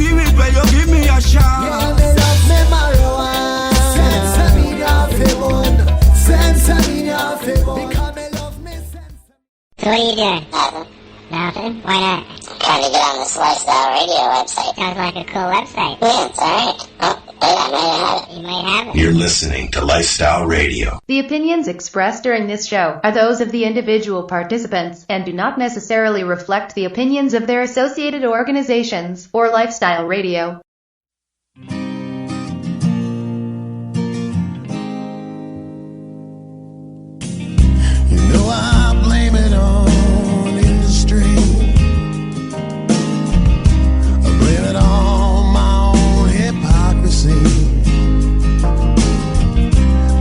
do it when you give me a shot. Yeah, me love me marijuana. Sense me off it one. Sense me off it one. Because me love me sense. So what are you doing? Nothing. Nothing? Why not? Trying to get on this Lifestyle Radio website. Sounds like a cool website. Yeah, it's alright. Oh, wait, I might have it. You might have it. You're listening to Lifestyle Radio. The opinions expressed during this show are those of the individual participants and do not necessarily reflect the opinions of their associated organizations or Lifestyle Radio. You know I blame it on industry. I blame it on my own hypocrisy.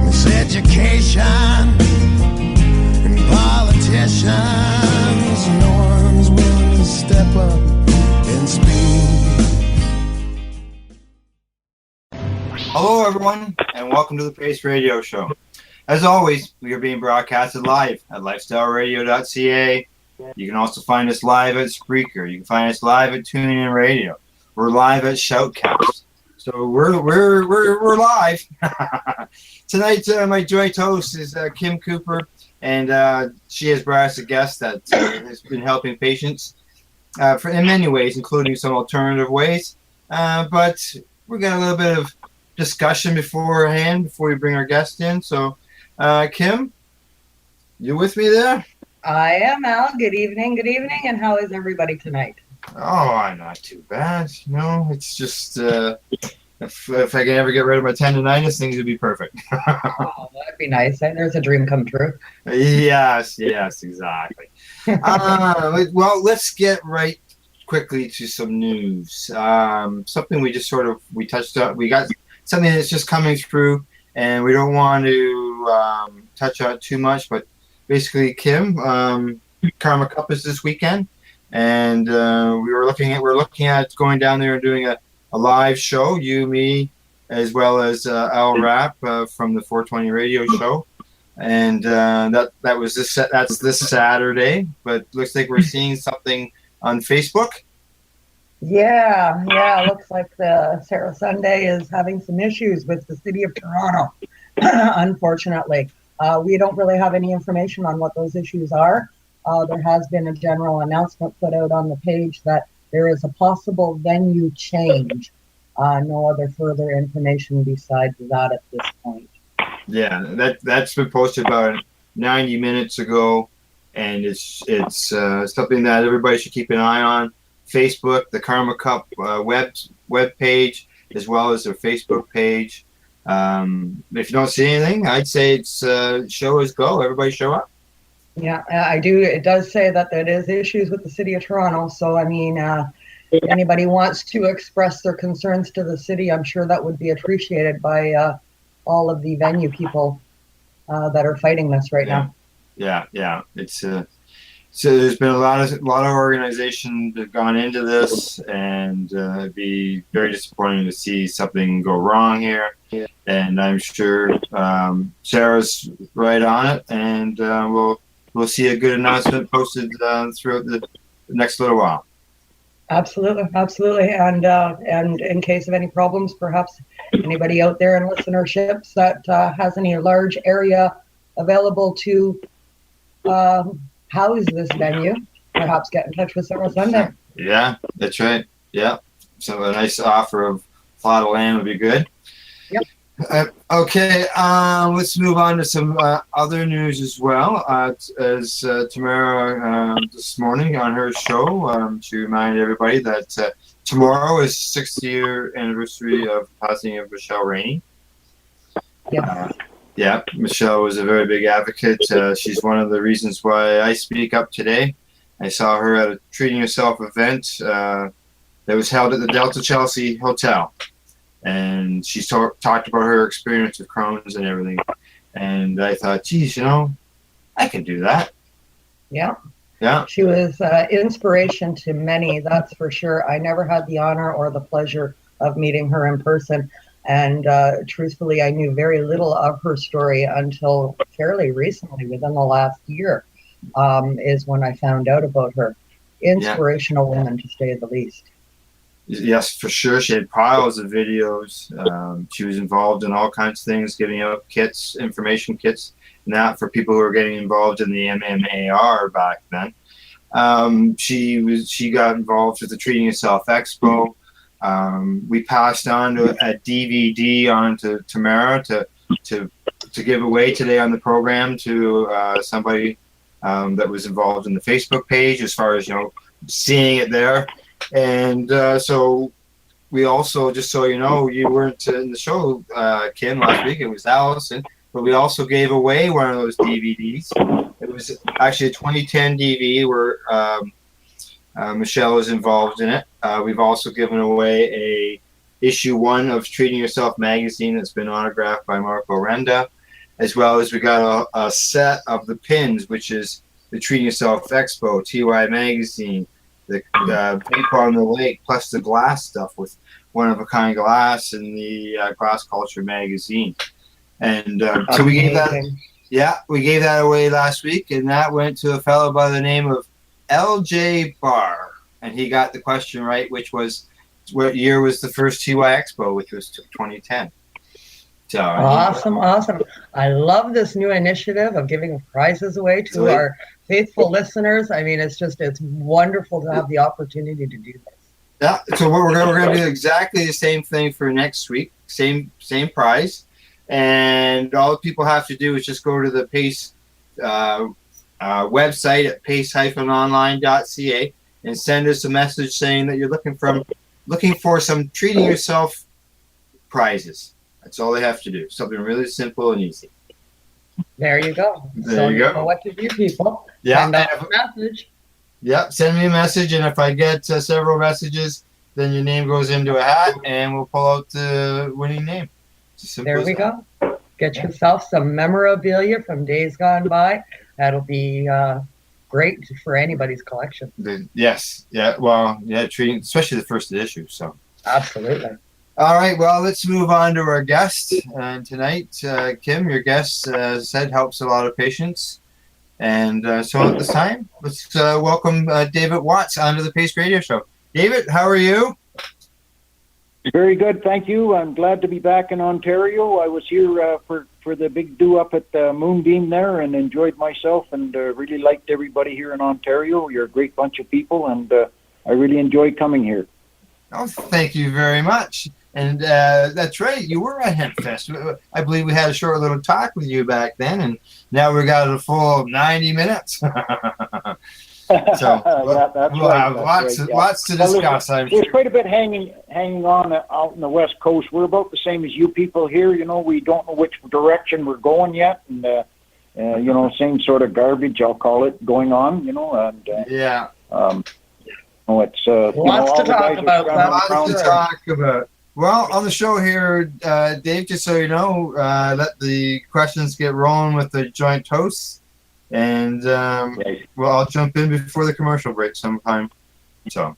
Miseducation and politicians. No one's willing to step up and speak. Hello, everyone, and welcome to the P.A.C.E Radio Show. As always, we are being broadcasted live at lifestyleradio.ca. You can also find us live at Spreaker. You can find us live at TuneIn Radio. We're live at Shoutcast. So we're live. Tonight, my joint host is Kim Cooper, and she has brought us a guest that has been helping patients in many ways, including some alternative ways. But we got a little bit of discussion beforehand before we bring our guest in. So, Kim, you with me there? I am, Al. Good evening, and how is everybody tonight? Oh, not too bad. No, it's just if I can ever get rid of my tendonitis, things would be perfect. Oh, that'd be nice. There's a dream come true. Yes, exactly. Well, let's get right quickly to some news. Something we touched on. We got something that's just coming through, and we don't want to touch on it too much, but basically, Kim, Karma Cup is this weekend, and we're looking at going down there and doing a live show, you, me, as well as Al Rapp from the 420 radio show, and that's this Saturday, but looks like we're seeing something on Facebook. Yeah, it looks like the Sarah Sunday is having some issues with the city of Toronto, unfortunately. We don't really have any information on what those issues are. There has been a general announcement put out on the page that there is a possible venue change. No other further information besides that at this point. Yeah, that's been posted about 90 minutes ago, and it's something that everybody should keep an eye on. Facebook, the Karma Cup web page, as well as their Facebook page. If you don't see anything, I'd say it's show is go. Everybody show up. Yeah, I do. It does say that there is issues with the city of Toronto. So, I mean, if anybody wants to express their concerns to the city, I'm sure that would be appreciated by all of the venue people that are fighting this right now. Yeah. It's so there's been a lot of organizations that have gone into this, and it'd be very disappointing to see something go wrong here. Yeah. And I'm sure Sarah's right on it, and we'll see a good announcement posted throughout the next little while. Absolutely, and in case of any problems, perhaps anybody out there in listenerships that has any large area available to house this venue, perhaps get in touch with Sarah Sunday. Yeah, that's right. Yeah, so a nice offer of a plot of land would be good. Yep. Okay, let's move on to some other news as well. As Tamara this morning on her show, to remind everybody that tomorrow is 60th anniversary of the passing of Michelle Rainey. Yeah. Yeah, Michelle was a very big advocate. She's one of the reasons why I speak up today. I saw her at a Treating Yourself event that was held at the Delta Chelsea Hotel. And she talked about her experience with Crohn's and everything. And I thought, geez, I can do that. Yeah. Yeah. She was inspiration to many, that's for sure. I never had the honor or the pleasure of meeting her in person. And truthfully, I knew very little of her story until fairly recently, within the last year, is when I found out about her. Inspirational woman, to say the least. Yes, for sure. She had piles of videos. She was involved in all kinds of things, giving out kits, information kits, and that for people who were getting involved in the MMAR back then. She got involved with the Treating Yourself Expo. We passed on a DVD on to Tamara to give away today on the program to somebody that was involved in the Facebook page, as far as seeing it there. And so we also, just so you know, you weren't in the show, Kim, last week. It was Allison, but we also gave away one of those DVDs. It was actually a 2010 DVD where Michelle is involved in it. We've also given away a issue 1 of Treating Yourself magazine that's been autographed by Marco Renda, as well as we got a set of the pins, which is the Treating Yourself Expo, TY magazine, the paper on the lake, plus the glass stuff with one-of-a-kind glass in the Glass Culture magazine. And so we gave that away last week, and that went to a fellow by the name of LJ Barr, and he got the question right, which was, what year was the first TY Expo, which was 2010. So awesome. I love this new initiative of giving prizes away to our faithful listeners. I mean, it's wonderful to have the opportunity to do this. Yeah, so we're going to do exactly the same thing for next week, same prize, and all people have to do is just go to the P.A.C.E website at P.A.C.E-online.ca and send us a message saying that you're looking for some Treating Yourself prizes. That's all they have to do. Something really simple and easy. There you go. There you go. Know what to do, people. Yeah. Send us a message. Yep. Send me a message, and if I get several messages, then your name goes into a hat, and we'll pull out the winning name. There we go. Get yourself some memorabilia from days gone by. That'll be great for anybody's collection. Yes. Yeah. Well, yeah. Treating, especially the first issue. So. Absolutely. All right, well, let's move on to our guest. And tonight, Kim, your guest said helps a lot of patients. And so at this time, let's welcome David Watts onto the P.A.C.E Radio Show. David, how are you? Very good, thank you. I'm glad to be back in Ontario. I was here for the big do-up at Moonbeam there and enjoyed myself and really liked everybody here in Ontario. You're a great bunch of people, and I really enjoyed coming here. Oh, thank you very much. And that's right, you were at HempFest. I believe we had a short little talk with you back then, and now we got a full 90 minutes. So we'll have lots to discuss. There's quite a bit hanging on out in the West Coast. We're about the same as you people here. We don't know which direction we're going yet, and same sort of garbage, I'll call it, going on. Yeah. It's lots to talk about. Lots to talk about. Well, on the show here, Dave, just so you know, let the questions get rolling with the joint toasts, and I'll jump in before the commercial break sometime. So.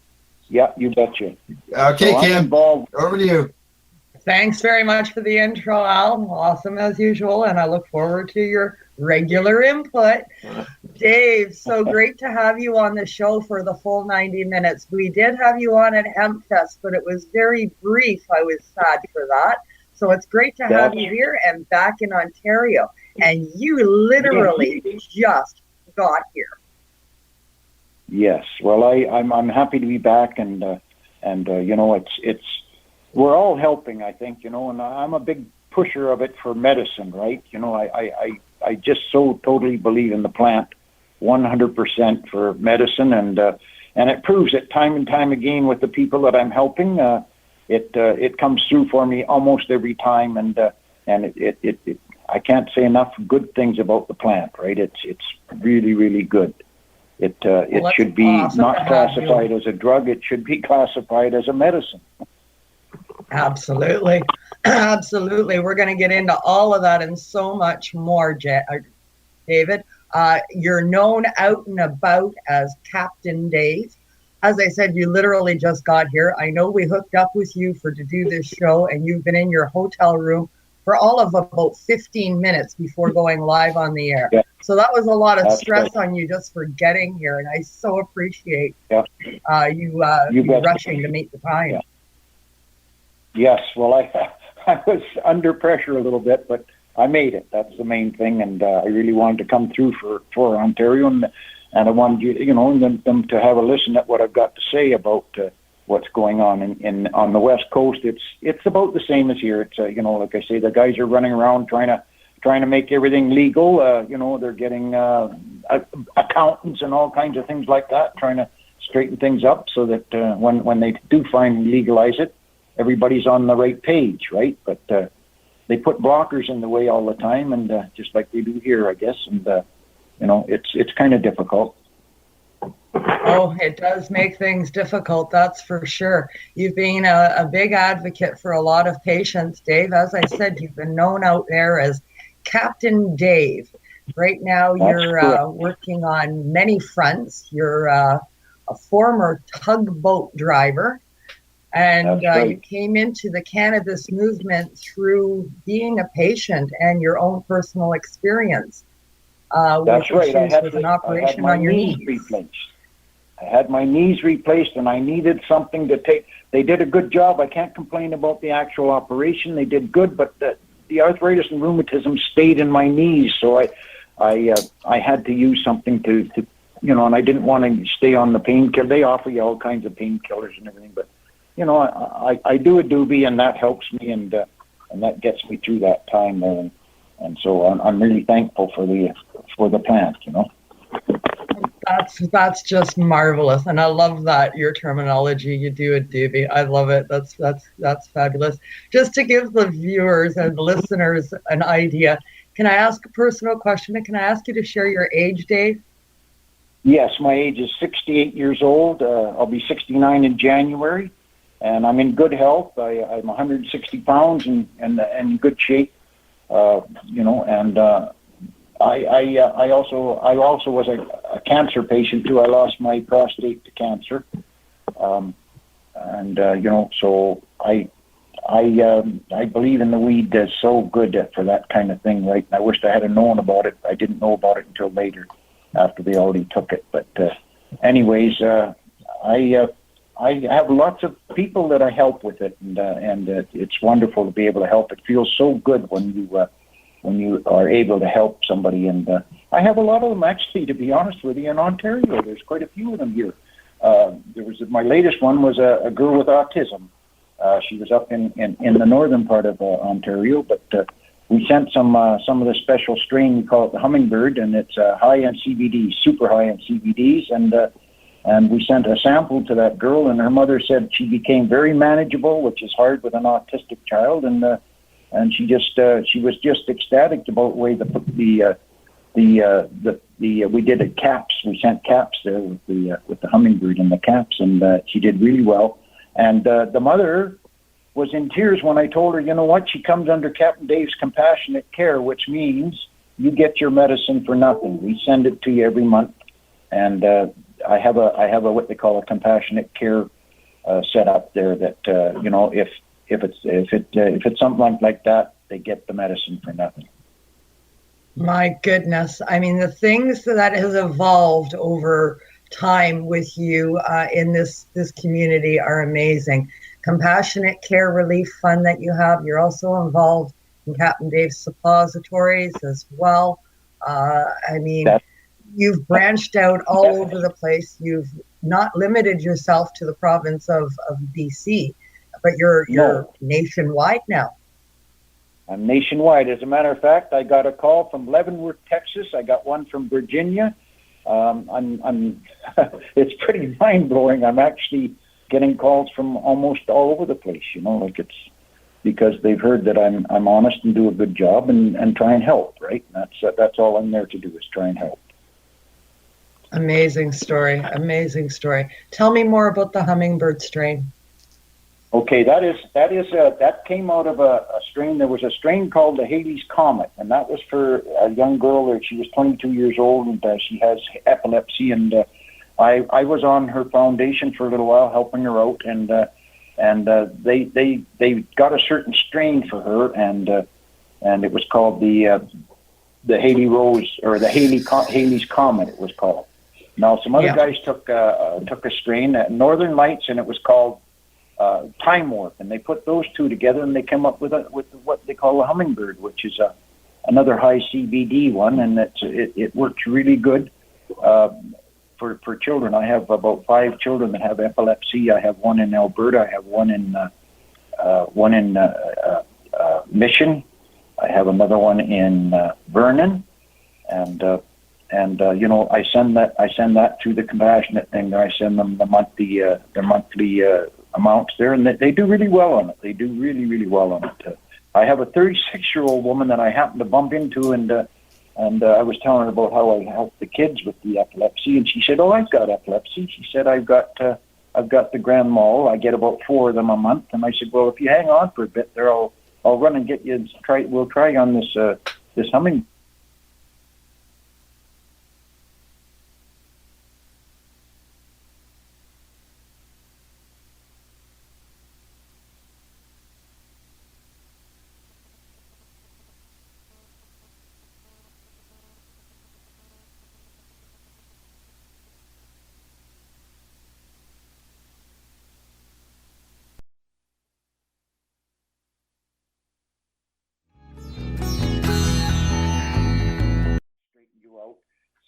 Yeah, you betcha. Okay, so Kim, over to you. Thanks very much for the intro, Al. Awesome as usual, and I look forward to your regular input. Dave, so great to have you on the show for the full 90 minutes. We did have you on at HempFest, but it was very brief. I was sad for that. So it's great to have you here and back in Ontario. And you literally just got here. Yes. Well, I'm happy to be back, and it's we're all helping, I think, and I'm a big pusher of it for medicine, right? I just so totally believe in the plant 100% for medicine, and it proves it time and time again with the people that I'm helping. It comes through for me almost every time, and it I can't say enough good things about the plant, right? It's really, really good. It should be not classified as a drug. It should be classified as a medicine. Absolutely. Absolutely. We're going to get into all of that and so much more, David. You're known out and about as Capt'n Dave. As I said, you literally just got here. I know we hooked up with you to do this show, and you've been in your hotel room for all of about 15 minutes before going live on the air. Yeah. So that was a lot of That's stress right. on you just for getting here, and I so appreciate Yeah. you bet. rushing to meet the time. Yeah. Yes, well, I was under pressure a little bit, but I made it. That's the main thing, and I really wanted to come through for Ontario, and I wanted them to have a listen at what I've got to say about what's going on on the West Coast. It's about the same as here. It's like I say, the guys are running around trying to make everything legal. They're getting accountants and all kinds of things like that, trying to straighten things up so that when they do finally legalize it, everybody's on the right page, right? But they put blockers in the way all the time, and just like they do here, I guess. And it's kind of difficult. Oh, it does make things difficult, that's for sure. You've been a big advocate for a lot of patients, Dave. As I said, you've been known out there as Capt'n Dave. Right now, you're working on many fronts. You're a former tugboat driver, and right. you came into the cannabis movement through being a patient and your own personal experience. That's right. I had an operation on your knees replaced. I had my knees replaced, and I needed something to take. They did a good job. I can't complain about the actual operation. They did good, but the arthritis and rheumatism stayed in my knees, so I had to use something to and I didn't want to stay on the painkiller. They offer you all kinds of painkillers and everything, but I do a doobie, and that helps me, and that gets me through that time there, and so I'm really thankful for the plant. That's just marvelous, and I love that your terminology. You do a doobie. I love it. That's fabulous. Just to give the viewers and the listeners an idea, can I ask a personal question? And can I ask you to share your age, Dave? Yes, my age is 68 years old. I'll be 69 in January, and I'm in good health. I'm 160 pounds and in good shape. And I also was a cancer patient too. I lost my prostate to cancer, so I believe in the weed is so good for that kind of thing, right? I wished I had known about it. I didn't know about it until later, after they already took it. But anyways, I have lots of people that I help with it, and it's wonderful to be able to help. It feels so good when you are able to help somebody. And I have a lot of them, actually, to be honest with you, in Ontario. There's quite a few of them here. My latest one was a girl with autism. She was up in the northern part of Ontario, but we sent some of the special strain. We call it the hummingbird, and it's high in CBD, super high in CBDs. And we sent a sample to that girl, and her mother said she became very manageable, which is hard with an autistic child. And she was just ecstatic about the way we did it caps. We sent caps there with the hummingbird and the caps, and she did really well. And the mother was in tears when I told her, you know what, she comes under Capt'n Dave's compassionate care, which means you get your medicine for nothing. We send it to you every month, and I have a what they call a compassionate care set up there that if it's something like that, they get the medicine for nothing. My goodness. I mean, the things that has evolved over time with you in this community are amazing. Compassionate Care Relief Fund that you have. You're also involved in Capt'n Dave's suppositories as well. You've branched out all over the place. You've not limited yourself to the province of BC, but you're nationwide now. I'm nationwide. As a matter of fact, I got a call from Leavenworth, Texas. I got one from Virginia. It's pretty mind blowing. I'm actually getting calls from almost all over the place. It's because they've heard that I'm honest and do a good job and try and help. Right? That's all I'm there to do, is try and help. Amazing story. Amazing story. Tell me more about the hummingbird strain. Okay, that came out of a strain. There was a strain called the Haley's Comet, and that was for a young girl. She was 22 years old, and she has epilepsy. And I was on her foundation for a little while, helping her out. And they got a certain strain for her, and it was called the Haley Rose or the Haley's Comet. It was called. Now some other guys took a strain at Northern Lights, and it was called Time Warp, and they put those two together, and they came up with what they call a hummingbird, which is another high CBD one, and it works really good for children. I have about 5 children that have epilepsy. I have one in Alberta. I have one in Mission. I have another one in Vernon, and you know, I send that through the compassionate thing there. I send them their monthly amounts there, and they do really well on it. They do really, really well on it. I have a 36-year-old woman that I happened to bump into, and I was telling her about how I help the kids with the epilepsy, and she said, "Oh, I've got epilepsy." She said, "I've got the Grand Mal. I get about 4 of them a month." And I said, "Well, if you hang on for a bit there, I'll run and get you and we'll try on this humming."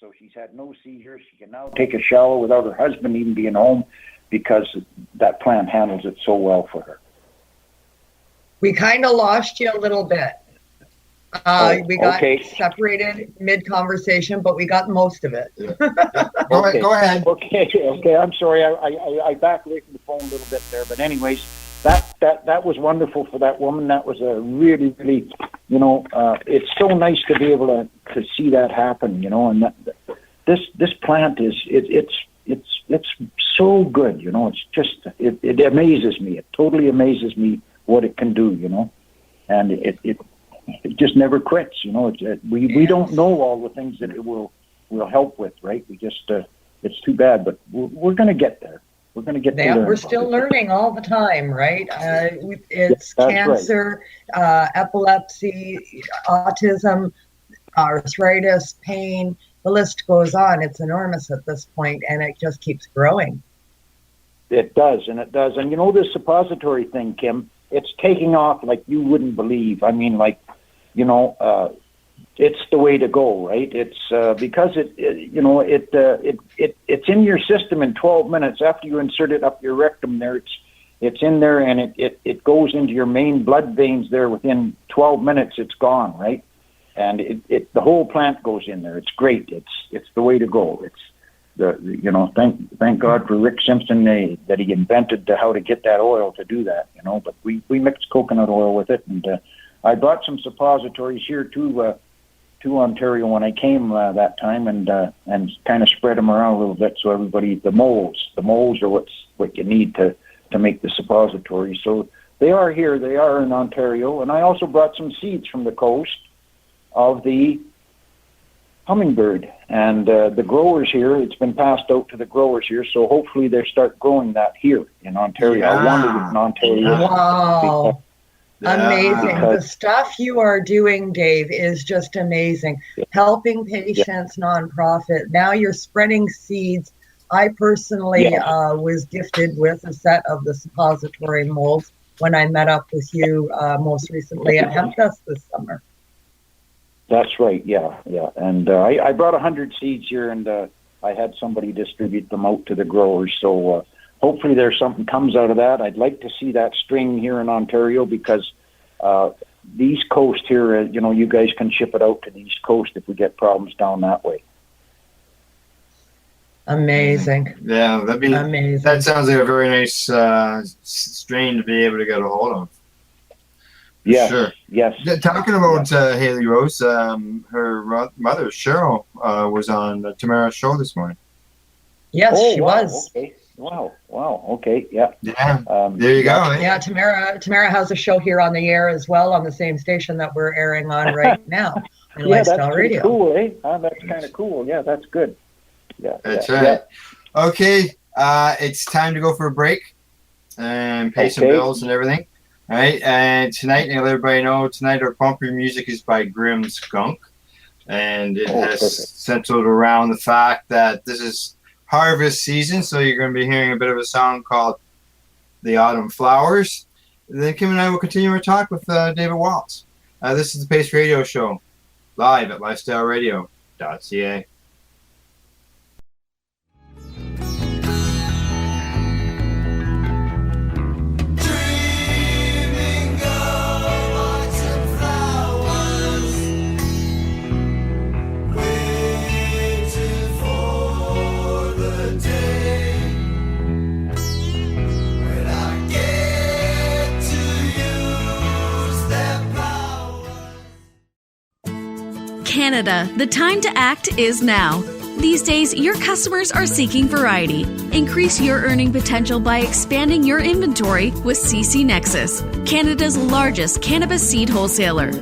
So she's had no seizures. She can now take a shower without her husband even being home because that plant handles it so well for her. We kind of lost you a little bit. We got separated mid-conversation, but we got most of it. Go ahead. Okay. I'm sorry. I backed away from the phone a little bit there, but anyways, that was wonderful for that woman. That was a really, really, you know, it's so nice to be able to see that happen, you know. And this plant is it's so good, you know. It's just it amazes me. It totally amazes me what it can do, you know. And it just never quits, you know. We don't know all the things that it will help with, right? We just it's too bad, but we're going to get there. We're going to get there. We're still learning all the time, right? It's cancer, epilepsy, autism, arthritis, pain. The list goes on. It's enormous at this point, and it just keeps growing. It does. And you know, this suppository thing, Kim, it's taking off like you wouldn't believe. I mean, like, you know, it's the way to go, right? It's because it's in your system in 12 minutes after you insert it up your rectum. There, it's in there, and it goes into your main blood veins there. Within 12 minutes, it's gone, right? And the whole plant goes in there. It's great. It's the way to go. It's you know, thank God for Rick Simpson that he invented how to get that oil to do that, you know. But we mixed coconut oil with it, and I brought some suppositories here to Ontario when I came that time, and kind of spread them around a little bit so everybody, the moles are what you need to make the suppositories. So they are here. They are in Ontario, and I also brought some seeds from the coast of the hummingbird, and the growers here, it's been passed out to the growers here, so hopefully they start growing that here in Ontario. I wonder if in Ontario. Wow. Amazing. The stuff you are doing, Dave, is just amazing. Helping patients, nonprofit. Now you're spreading seeds. I personally was gifted with a set of the suppository molds when I met up with you most recently at HempFest this summer. That's right, yeah. And I brought 100 seeds here, and I had somebody distribute them out to the growers. So hopefully there's something comes out of that. I'd like to see that string here in Ontario, because the East Coast here, you know, you guys can ship it out to the East Coast if we get problems down that way. Amazing. Yeah, that'd be amazing. That sounds like a very nice strain to be able to get a hold of. Yeah, sure. Yes. Talking about Haley Rose, her mother Cheryl was on Tamara's show this morning. Yes, she was. Okay. Wow. Okay. Yeah. Yeah. There you go. Eh? Yeah, Tamara has a show here on the air as well on the same station that we're airing on right now. Lifestyle Radio. Cool, eh? That's kind of cool. Yeah, that's good. Yeah. That's right. Yeah. Okay. It's time to go for a break and pay some bills and everything. All right, and tonight, and let everybody know, tonight our bumper music is by Grim Skunk. and it perfect. has centered around the fact that this is harvest season, so you're going to be hearing a bit of a song called The Autumn Flowers. And then Kim and I will continue our talk with David Waltz. This is the P.A.C.E Radio Show, live at lifestyleradio.ca. Canada, the time to act is now. These days, your customers are seeking variety. Increase your earning potential by expanding your inventory with CC Nexus, Canada's largest cannabis seed wholesaler.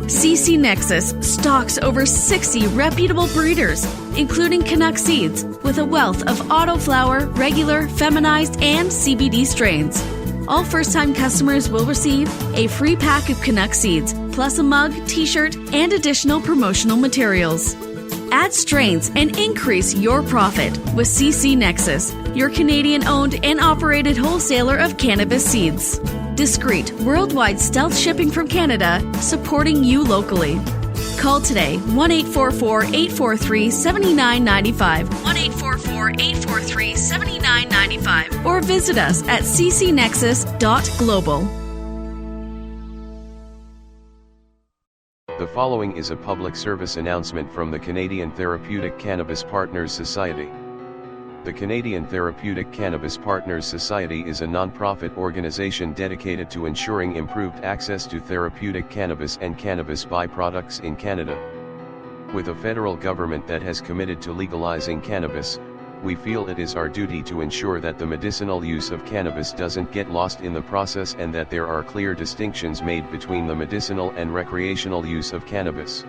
CC Nexus stocks over 60 reputable breeders, including Canuck seeds, with a wealth of autoflower, regular, feminized, and CBD strains. All first-time customers will receive a free pack of Canuck seeds, plus a mug, t-shirt, and additional promotional materials. Add strains and increase your profit with CC Nexus, your Canadian-owned and operated wholesaler of cannabis seeds. Discreet, worldwide stealth shipping from Canada, supporting you locally. Call today 1-844-843-7995, 1-844-843-7995, or visit us at ccnexus.global. The following is a public service announcement from the Canadian Therapeutic Cannabis Partners Society. The Canadian Therapeutic Cannabis Partners Society is a non-profit organization dedicated to ensuring improved access to therapeutic cannabis and cannabis byproducts in Canada. With a federal government that has committed to legalizing cannabis, we feel it is our duty to ensure that the medicinal use of cannabis doesn't get lost in the process and that there are clear distinctions made between the medicinal and recreational use of cannabis.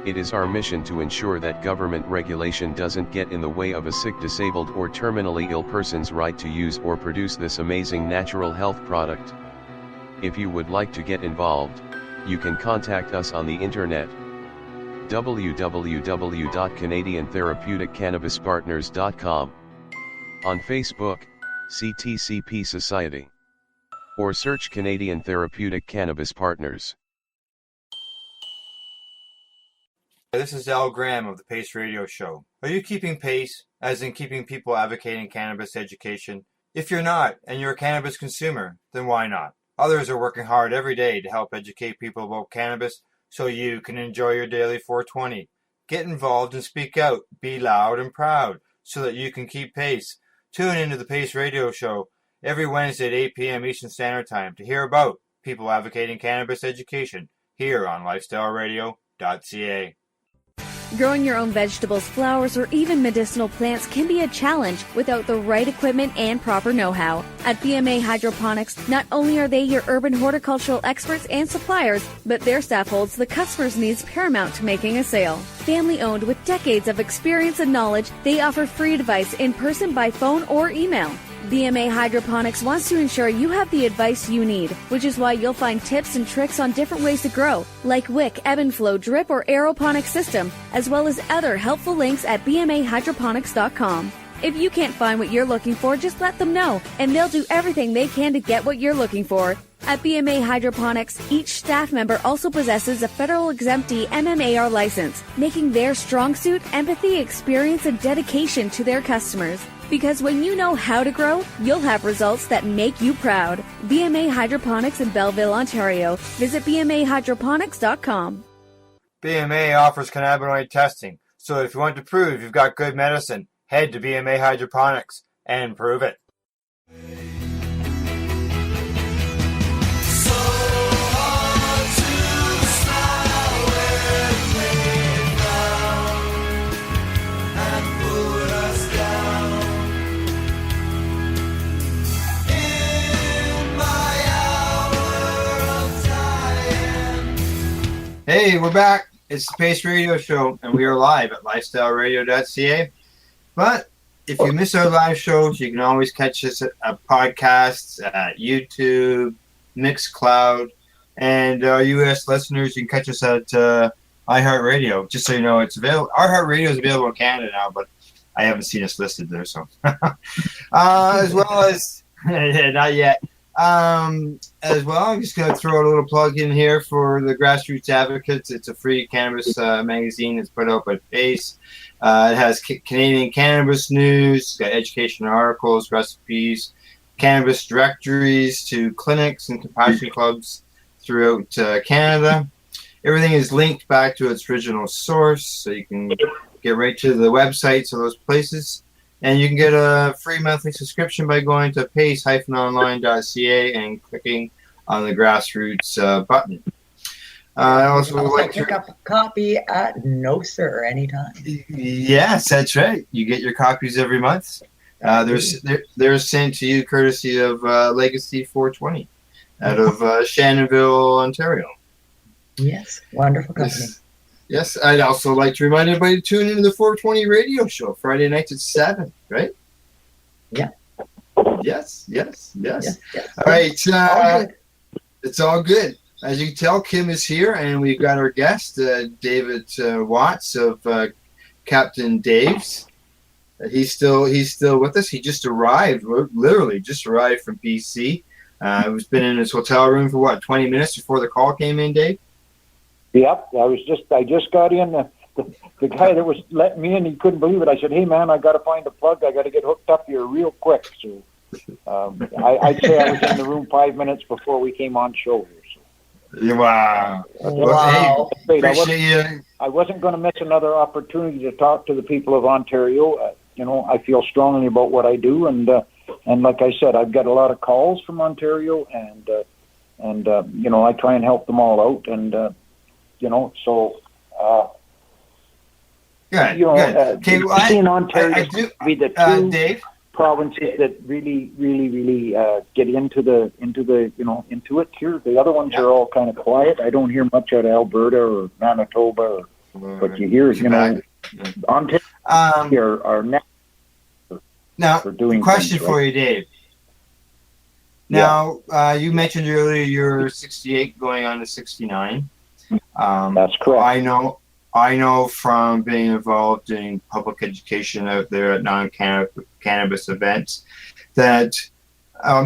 It is our mission to ensure that government regulation doesn't get in the way of a sick, disabled, or terminally ill person's right to use or produce this amazing natural health product. If you would like to get involved, you can contact us on the internet www.canadiantherapeuticCannabisPartners.com, on Facebook, CTCP Society, or search Canadian Therapeutic Cannabis Partners. This is Al Graham of the P.A.C.E Radio Show. Are you keeping pace, as in keeping people advocating cannabis education? If you're not, and you're a cannabis consumer, then why not? Others are working hard every day to help educate people about cannabis so you can enjoy your daily 420. Get involved and speak out. Be loud and proud so that you can keep pace. Tune into the P.A.C.E Radio Show every Wednesday at 8 p.m. Eastern Standard Time to hear about people advocating cannabis education here on lifestyleradio.ca. Growing your own vegetables, flowers, or even medicinal plants can be a challenge without the right equipment and proper know-how. At BMA Hydroponics, not only are they your urban horticultural experts and suppliers, but their staff holds the customer's needs paramount to making a sale. Family-owned with decades of experience and knowledge, they offer free advice in person, by phone, or email. BMA Hydroponics wants to ensure you have the advice you need, which is why you'll find tips and tricks on different ways to grow, like wick, ebb and flow, drip, or aeroponic system, as well as other helpful links at bmahydroponics.com. If you can't find what you're looking for, just let them know, and they'll do everything they can to get what you're looking for. At BMA Hydroponics, each staff member also possesses a federal exemptee MMAR license, making their strong suit empathy, experience, and dedication to their customers. Because when you know how to grow, you'll have results that make you proud. BMA Hydroponics in Belleville, Ontario. Visit bmahydroponics.com. BMA offers cannabinoid testing, so if you want to prove you've got good medicine, head to BMA Hydroponics and prove it. Hey, we're back. It's the P.A.C.E Radio Show, and we are live at lifestyleradio.ca. But if you miss our live shows, you can always catch us at podcasts at YouTube, Mixcloud, and our U.S. listeners, you can catch us at iHeartRadio. Just so you know, it's available. iHeartRadio is available in Canada now, but I haven't seen us listed there. So, as well as not yet. As well, I'm just going to throw a little plug in here for the Grassroots Advocates. It's a free cannabis magazine that's put out by P.A.C.E. It has Canadian cannabis news, it's got educational articles, recipes, cannabis directories to clinics and compassion clubs throughout Canada. Everything is linked back to its original source, so you can get right to the websites of those places. And you can get a free monthly subscription by going to pace-online.ca and clicking on the Grassroots button. I also would like pick up a copy at No Sir anytime. Yes, that's right. You get your copies every month. They're sent to you courtesy of Legacy 420 out of Shannonville, Ontario. Yes, wonderful company. Yes, I'd also like to remind everybody to tune into the 420 radio show Friday nights at 7, right? Yeah. Yes. All right. It's all good. As you can tell, Kim is here, and we've got our guest, David Watts of Capt'n Dave's. He's still with us. He just arrived, literally just arrived from B.C. He's been in his hotel room for 20 minutes before the call came in, Dave? Yep, I just got in. The guy that was letting me in, he couldn't believe it. I said, "Hey man, I got to find a plug. I got to get hooked up here real quick." So I'd say I was in the room 5 minutes before we came on show here. So. Wow! Wow! Hey, I wasn't going to miss another opportunity to talk to the people of Ontario. I feel strongly about what I do, and like I said, I've got a lot of calls from Ontario, and I try and help them all out, and. So, good. In Ontario, be the two Dave? provinces that really get into it here. The other ones are all kind of quiet. I don't hear much out of Alberta or Manitoba, but you hear, Ontario are next. Now, for doing question things, for right? you, Dave. Now, you mentioned earlier you're 68 going on to 69. That's correct. I know from being involved in public education out there at non-cannabis events that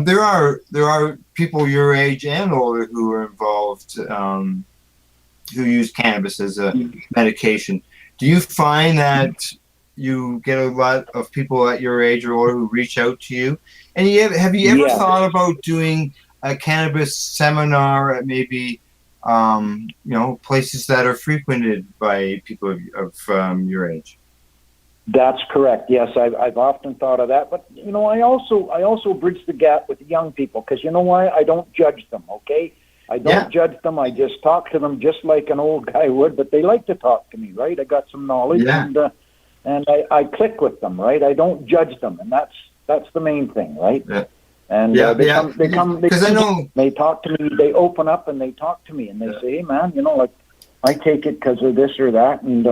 there are people your age and older who are involved who use cannabis as a medication. Do you find that you get a lot of people at your age or older who reach out to you? And have you ever thought about doing a cannabis seminar at maybe places that are frequented by people of your age? That's correct. Yes, I've often thought of that, but I also bridge the gap with young people because you know why? I don't judge them. Okay, I don't judge them. I just talk to them just like an old guy would, but they like to talk to me, right? I got some knowledge, and I click with them, right? I don't judge them, and that's the main thing, right? Yeah. And they come, they talk to me, they open up and they talk to me and they say, "Hey man, I take it because of this or that." And,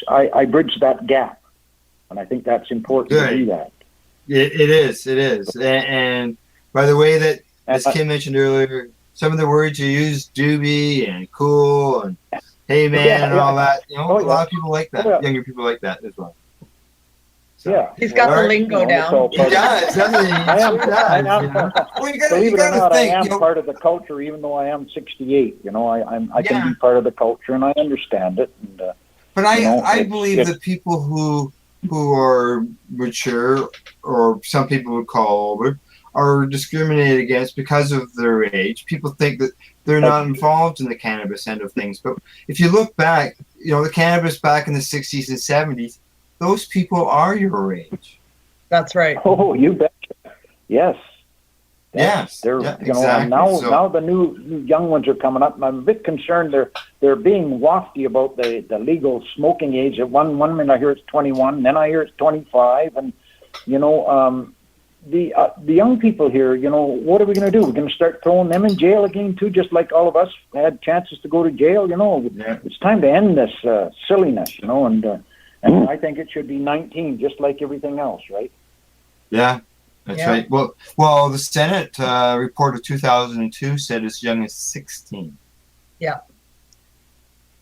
I bridge that gap. And I think that's important to do that. It is. And by the way that, as Kim mentioned earlier, some of the words you use, doobie and cool and hey man and all that, a lot of people like that. Younger people like that as well. So, he's got the lingo down. He does, doesn't he? I am. Believe it or not, I am part of the culture, even though I am 68. I can be part of the culture, and I understand it. And, but I believe that people who are mature, or some people would call older, are discriminated against because of their age. People think that they're not involved in the cannabis end of things. But if you look back, the cannabis back in the 60s and 70s, those people are your age. That's right. Oh, you bet. Yes. Yes. They're exactly. Now the new young ones are coming up, and I'm a bit concerned they're being wafty about the legal smoking age. At one minute I hear it's 21, then I hear it's 25, and the young people here, what are we going to do? We're going to start throwing them in jail again too, just like all of us had chances to go to jail. It's time to end this silliness, and I think it should be 19, just like everything else, right? Yeah, that's right. Well, the Senate report of 2002 said as young as 16. Yeah.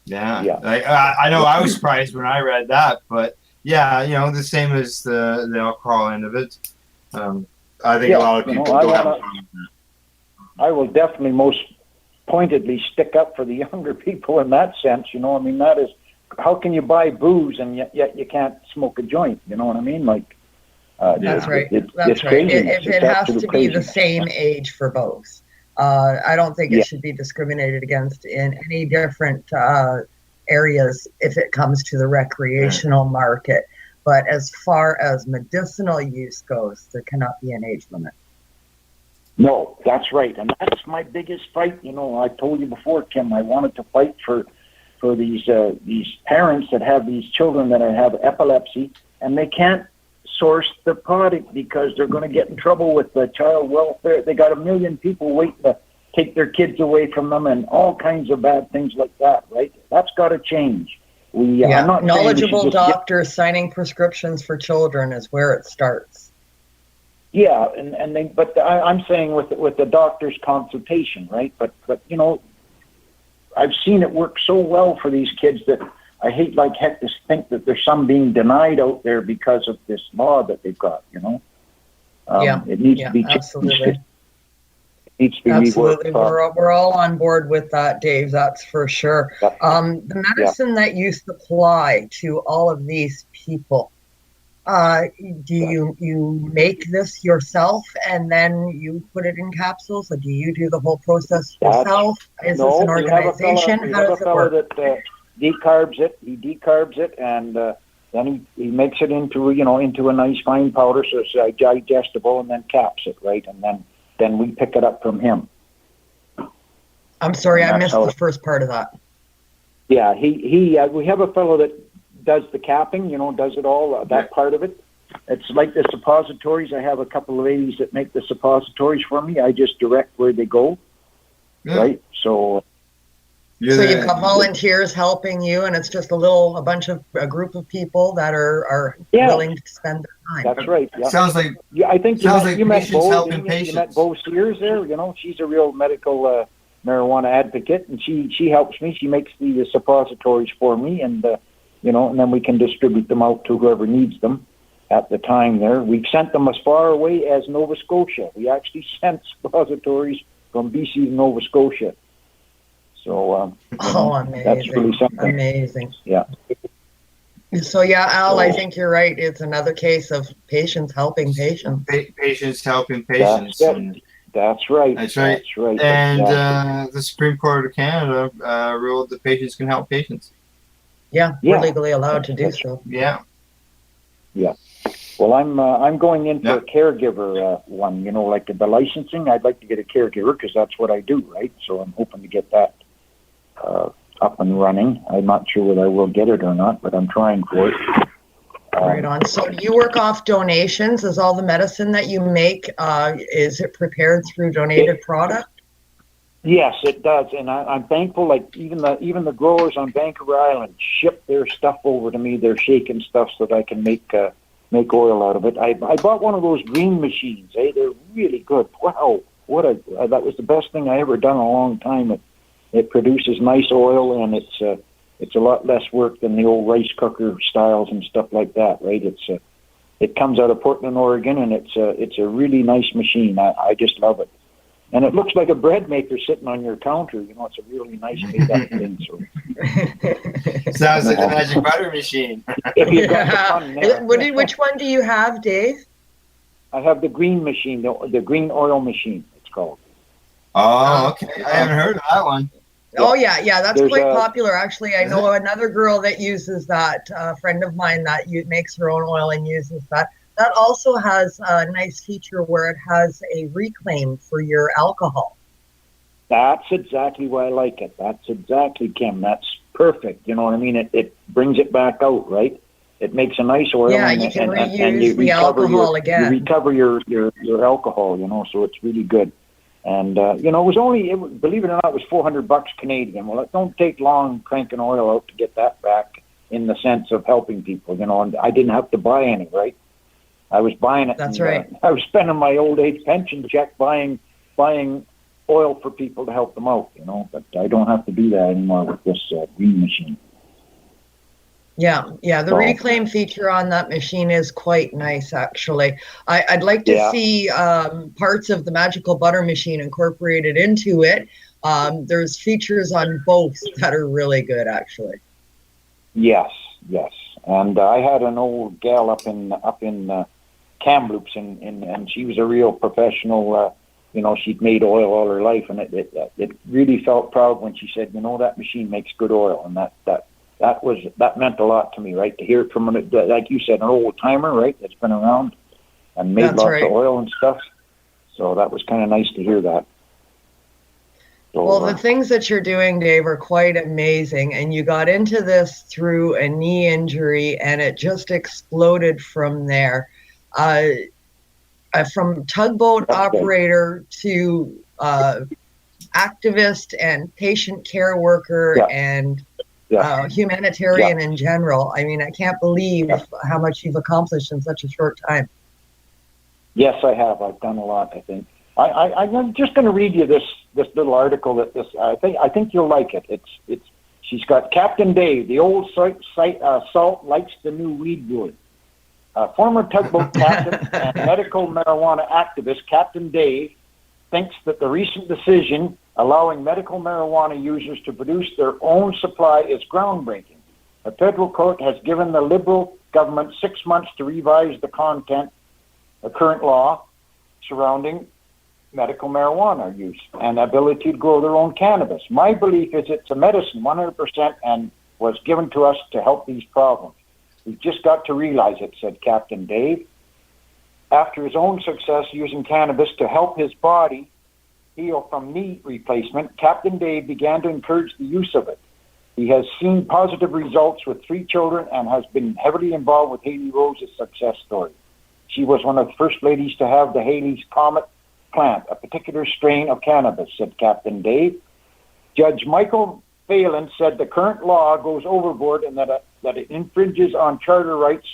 Yeah. Yeah. Like, I know I was surprised when I read that, but yeah, the same as the alcohol end of it. I think a lot of people I will definitely most pointedly stick up for the younger people in that sense. I mean, that is, how can you buy booze and yet you can't smoke a joint? You know what I mean? Like, that's right. It's right. craziness. It has to be craziness. the same age for both. I don't think it should be discriminated against in any different areas if it comes to the recreational market. But as far as medicinal use goes, there cannot be an age limit. No, that's right. And that's my biggest fight. I told you before, Kim, I wanted to fight for these parents that have these children that have epilepsy, and they can't source the product because they're going to get in trouble with the child welfare. They got 1 million people waiting to take their kids away from them and all kinds of bad things like that, right? That's got to change. I'm not knowledgeable doctors signing prescriptions for children is where it starts. Yeah, but I'm saying with the doctor's consultation, right? But I've seen it work so well for these kids that I hate like heck to think that there's some being denied out there because of this law that they've got. It needs to be absolutely. It needs to be absolutely. reworked. We're all on board with that, Dave. That's for sure. The medicine that you supply to all of these people. Do you make this yourself and then you put it in capsules, or do you do the whole process yourself? Is this an organization? We have a fellow that decarbs it. He decarbs it, and then he makes it into a nice fine powder, so it's digestible, and then caps it, right? And then we pick it up from him. I'm sorry, I missed the first part of that. Yeah, we have a fellow that does the capping, does it all, that part of it. It's like the suppositories. I have a couple of ladies that make the suppositories for me. I just direct where they go, right? So you've got volunteers helping you, and it's just a group of people that are willing to spend their time. That's right. Yeah. Sounds like I think you met Bo. Helping patients. You met Bo Sears there. She's a real medical marijuana advocate, and she helps me. She makes the suppositories for me, and and then we can distribute them out to whoever needs them at the time there. We've sent them as far away as Nova Scotia. We actually sent suppositories from BC to Nova Scotia. So, amazing. That's really something. Amazing. Yeah. So, Al, I think you're right. It's another case of patients helping patients. Patients helping patients. That's right. That's right. And the Supreme Court of Canada ruled that patients can help patients. Yeah, we're legally allowed to do so. Yeah. Yeah. Well, I'm going in for a caregiver one. Like the licensing. I'd like to get a caregiver because that's what I do, right? So I'm hoping to get that up and running. I'm not sure whether I will get it or not, but I'm trying for it. Right on. So you work off donations. Is all the medicine that you make, is it prepared through donated product? Yes, it does, and I'm thankful. Like even the growers on Vancouver Island ship their stuff over to me. They're shaking stuff so that I can make oil out of it. I bought one of those green machines. They're really good. Wow, that was the best thing I ever done in a long time. It produces nice oil, and it's a lot less work than the old rice cooker styles and stuff like that. Right? It comes out of Portland, Oregon, and it's a really nice machine. I just love it. And it looks like a bread maker sitting on your counter. It's a really nice made-up thing. So. Sounds like the magic butter machine. If you've got the fun there. Which one do you have, Dave? I have the green machine, the green oil machine, it's called. Oh, okay. I haven't heard of that one. Oh, yeah. That's quite popular. Actually, I know another girl that uses that, a friend of mine that makes her own oil and uses that. That also has a nice feature where it has a reclaim for your alcohol. That's exactly why I like it. That's exactly, Kim. That's perfect. You know what I mean? It brings it back out, right? It makes a nice oil. Yeah, you can reuse the alcohol again. You recover your alcohol, so it's really good. And, it was only, believe it or not, it was $400 Canadian. Well, it don't take long cranking oil out to get that back in the sense of helping people, and I didn't have to buy any, right? I was buying it. That's right. I was spending my old age pension check buying oil for people to help them out, but I don't have to do that anymore with this green machine. Yeah, the reclaim feature on that machine is quite nice, actually. I'd like to see parts of the magical butter machine incorporated into it. There's features on both that are really good, actually. Yes. And I had an old gal up in Kamloops, and she was a real professional. She'd made oil all her life, and it really felt proud when she said, that machine makes good oil, and that meant a lot to me, right? To hear it from, like you said, an old timer, right? That's been around and made lots of oil and stuff. So that was kind of nice to hear that. So, well, the things that you're doing, Dave, are quite amazing. And you got into this through a knee injury, and it just exploded from there. From tugboat operator to activist and patient care worker and humanitarian in general. I mean, I can't believe how much you've accomplished in such a short time. Yes, I have. I've done a lot, I think. I'm just going to read you this little article I think you'll like it. She's got Capt'n Dave, the old salt likes the new weed wood. Former tugboat captain and medical marijuana activist Capt'n Dave thinks that the recent decision allowing medical marijuana users to produce their own supply is groundbreaking. A federal court has given the Liberal government 6 months to revise the current law surrounding medical marijuana use and ability to grow their own cannabis. My belief is it's a medicine 100% and was given to us to help these problems. We've just got to realize it, said Capt'n Dave. After his own success using cannabis to help his body heal from knee replacement, Capt'n Dave began to encourage the use of it. He has seen positive results with 3 children and has been heavily involved with Haley Rose's success story. She was one of the first ladies to have the Haley's Comet plant, a particular strain of cannabis, said Capt'n Dave. Judge Michael Phelan said the current law goes overboard and that it infringes on charter rights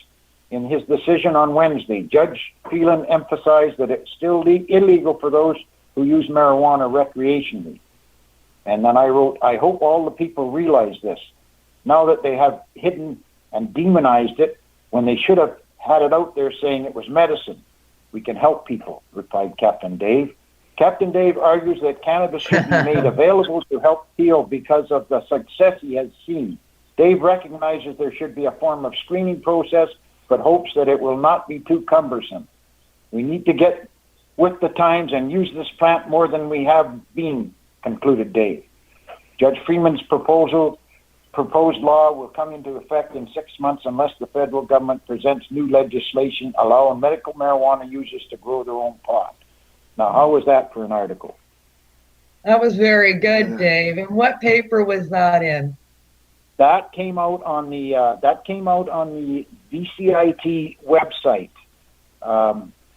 in his decision on Wednesday. Judge Phelan emphasized that it's still illegal for those who use marijuana recreationally. And then I wrote, I hope all the people realize this, now that they have hidden and demonized it when they should have had it out there saying it was medicine. We can help people, replied Capt'n Dave. Capt'n Dave argues that cannabis should be made available to help heal because of the success he has seen. Dave recognizes there should be a form of screening process, but hopes that it will not be too cumbersome. We need to get with the times and use this plant more than we have been, concluded Dave. Judge Freeman's proposed law will come into effect in 6 months unless the federal government presents new legislation allowing medical marijuana users to grow their own pot. Now, how was that for an article? That was very good, Dave. And what paper was that in? That came out on the BCIT website.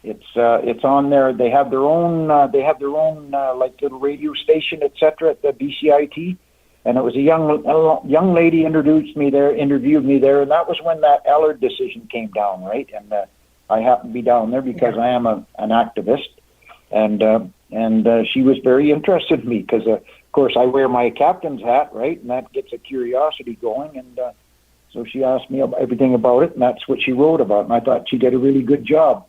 It's on there. They have their own like little radio station, etc. at the BCIT. And it was a young lady interviewed me there, and that was when that Allard decision came down, right? And I happened to be down there because I am an activist, and she was very interested in me because, of course, I wear my captain's hat, right? And that gets a curiosity going, and so she asked me everything about it, and that's what she wrote about. And I thought she did a really good job.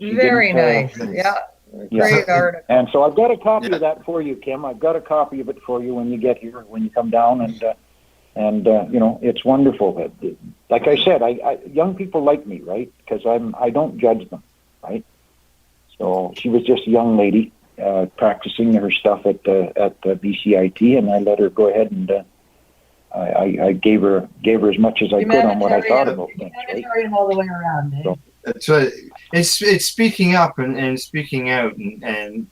Very nice, Great article. And so I've got a copy of that for you, Kim. I've got a copy of it for you when you get here, when you come down, and it's wonderful. Like I said, I young people like me, right? Because I don't judge them, right? So she was just a young lady practicing her stuff at the BCIT, and I let her go ahead and I gave her as much as I could on what I thought about things. Right? All the way around. So, that's right. It's speaking up and speaking out and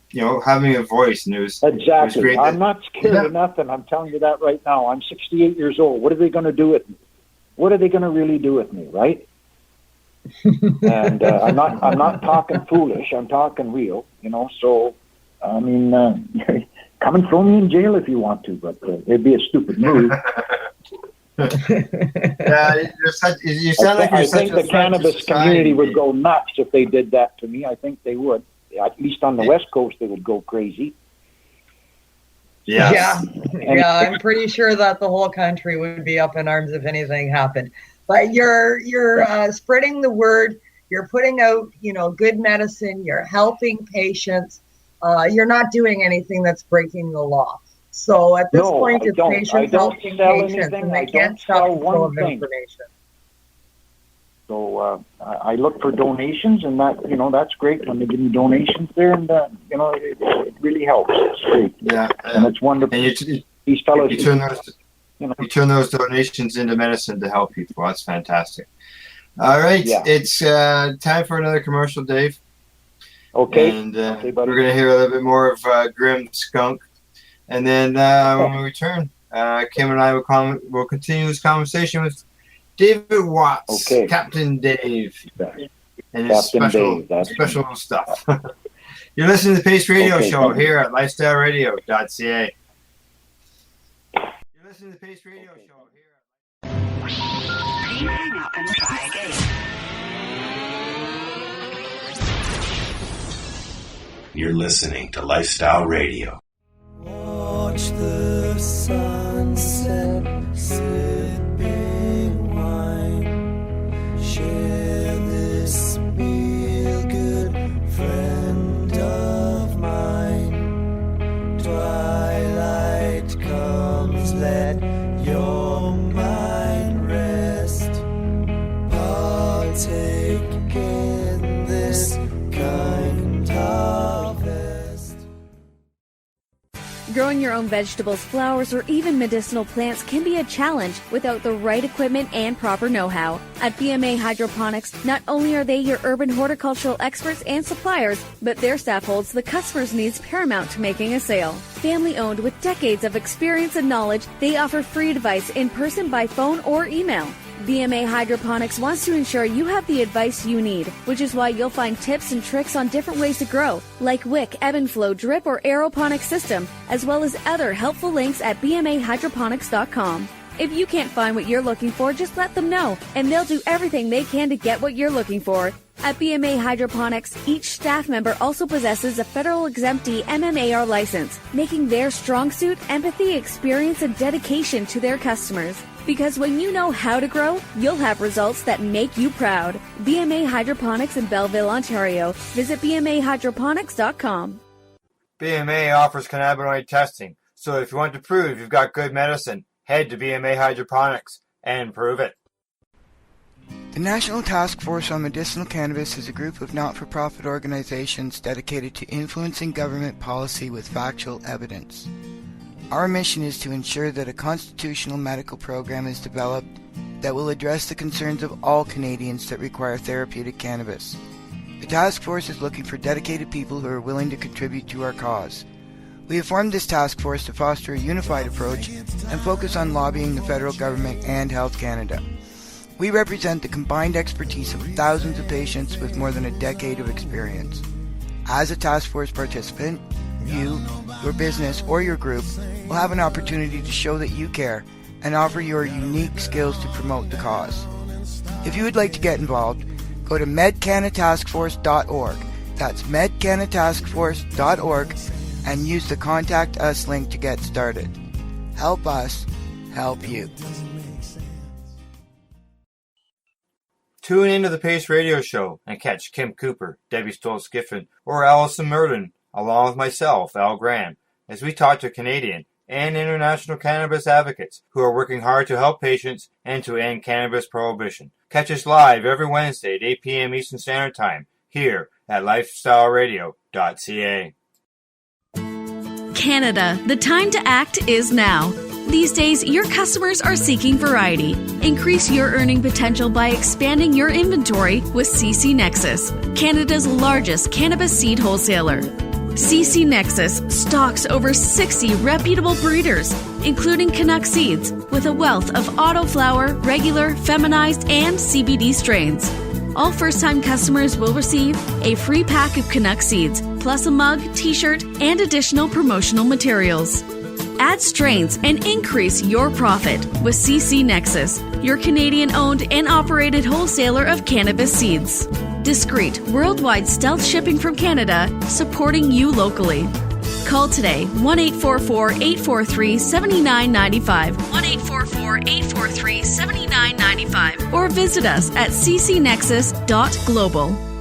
having a voice. And it was exactly. I'm not scared of nothing. I'm telling you that right now. I'm 68 years old. What are they going to do with me? What are they going to really do with me, right? And I'm not talking foolish. I'm talking real. So I mean, come and throw me in jail if you want to, but it'd be a stupid move. Yeah, you sound like I think the cannabis community would go nuts if they did that to me. I think they would. At least on the West Coast, they would go crazy. Yes. Yeah, I'm pretty sure that the whole country would be up in arms if anything happened. But you're spreading the word. You're putting out, good medicine. You're helping patients. You're not doing anything that's breaking the law. So at this point, it's patients helping patients, and they can't stop the flow of information. So I look for donations, and that's great when they give me donations there, and it really helps. It's great. Yeah, and it's wonderful. And these fellows, you turn those donations into medicine to help people. That's fantastic. All right, it's time for another commercial, Dave. Okay. And we're going to hear a little bit more of Grim Skunk, and then when we return, Kim and I will continue this conversation with David Watts, Capt'n Dave, and his special stuff. You're listening to the P.A.C.E Radio Show here at lifestyleradio.ca. You're listening to the P.A.C.E Radio Show here. Hang up and try again. You're listening to Lifestyle Radio. Watch the sunset, sipping wine. Share this meal, good friend of mine. Twilight comes, let your mind rest. Partake in this kind harvest. Growing your own vegetables, flowers, or even medicinal plants can be a challenge without the right equipment and proper know-how. At BMA Hydroponics, not only are they your urban horticultural experts and suppliers, but their staff holds the customer's needs paramount to making a sale. Family-owned with decades of experience and knowledge, they offer free advice in person, by phone, or email. BMA Hydroponics wants to ensure you have the advice you need, which is why you'll find tips and tricks on different ways to grow, like wick, ebb and flow, drip, or aeroponic system, as well as other helpful links at bmahydroponics.com. If you can't find what you're looking for, just let them know, and they'll do everything they can to get what you're looking for. At BMA Hydroponics, each staff member also possesses a federal exemptee MMAR license, making their strong suit empathy, experience, and dedication to their customers. Because when you know how to grow, you'll have results that make you proud. BMA Hydroponics in Belleville, Ontario. Visit bmahydroponics.com. BMA offers cannabinoid testing, so if you want to prove you've got good medicine, head to BMA Hydroponics and prove it. The National Task Force on Medicinal Cannabis is a group of not-for-profit organizations dedicated to influencing government policy with factual evidence. Our mission is to ensure that a constitutional medical program is developed that will address the concerns of all Canadians that require therapeutic cannabis. The task force is looking for dedicated people who are willing to contribute to our cause. We have formed this task force to foster a unified approach and focus on lobbying the federal government and Health Canada. We represent the combined expertise of thousands of patients with more than a decade of experience. As a task force participant, you, your business, or your group will have an opportunity to show that you care and offer your unique skills to promote the cause. If you would like to get involved, go to medcanataskforce.org. That's medcanataskforce.org and use the Contact Us link to get started. Help us help you. Tune into the P.A.C.E Radio Show and catch Kim Cooper, Debbie Stoll-Skiffen, or Alison Merlin, along with myself, Al Graham, as we talk to Canadian and international cannabis advocates who are working hard to help patients and to end cannabis prohibition. Catch us live every Wednesday at 8 p.m. Eastern Standard Time here at lifestyleradio.ca. Canada, the time to act is now. These days, your customers are seeking variety. Increase your earning potential by expanding your inventory with CC Nexus, Canada's largest cannabis seed wholesaler. CC Nexus stocks over 60 reputable breeders, including Canuck seeds, with a wealth of autoflower, regular, feminized, and CBD strains. All first-time customers will receive a free pack of Canuck seeds, plus a mug, t-shirt, and additional promotional materials. Add strains and increase your profit with CC Nexus, your Canadian-owned and operated wholesaler of cannabis seeds. Discreet, worldwide stealth shipping from Canada, supporting you locally. Call today 1-844-843-7995, 1-844-843-7995, or visit us at ccnexus.global.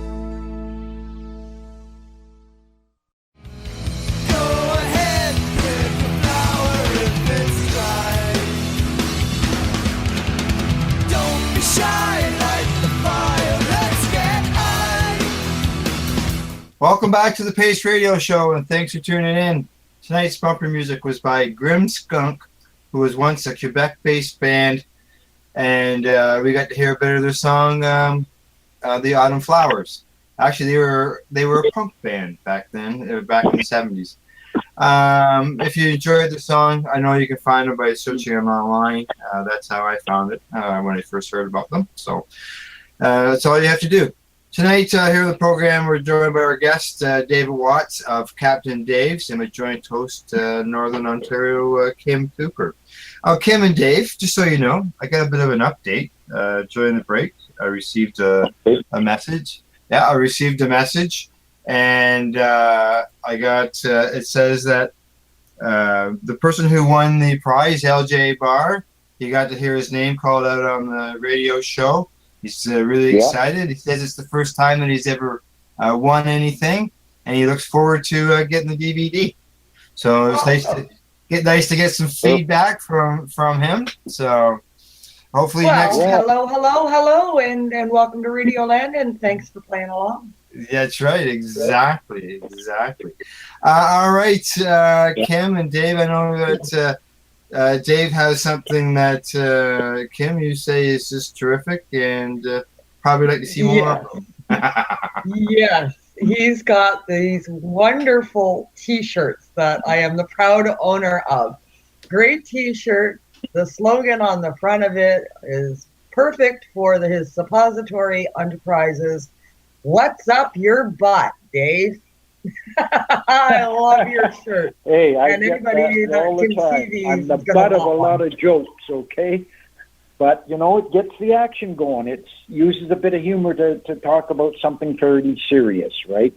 Welcome back to the P.A.C.E Radio Show, and thanks for tuning in. Tonight's bumper music was by Grim Skunk, who was once a Quebec-based band, and we got to hear a bit of their song, "The Autumn Flowers." Actually, they were a punk band back then, back in the 70s. If you enjoyed the song, I know you can find them by searching them online. That's how I found it when I first heard about them. So that's all you have to do. Tonight, here on the program, we're joined by our guest, David Watts of Capt'n Dave's, and a joint host, Northern Ontario, Kim Cooper. Kim and Dave, just so you know, I got a bit of an update during the break. I received a message. Yeah, I received a message, and I got, it says that the person who won the prize, LJ Barr, he got to hear his name called out on the radio show. He's really excited. He says it's the first time that he's ever won anything, and he looks forward to getting the DVD. So it's nice to get some feedback from him. So hopefully next week. Hello, and welcome to Radio Land, and thanks for playing along. That's right, exactly. All right, Kim and Dave, I know that Dave has something that, Kim, you say is just terrific, and probably like to see more of them. Yes, he's got these wonderful T-shirts that I am the proud owner of. Great T-shirt. The slogan on the front of it is perfect for his suppository enterprises. What's up your butt, Dave? I love your shirt. Hey, I and get anybody that all that the can time. see these I'm the is gonna butt of a want lot one. of jokes, okay? But, you know, it gets the action going. It uses a bit of humor to talk about something fairly serious, right?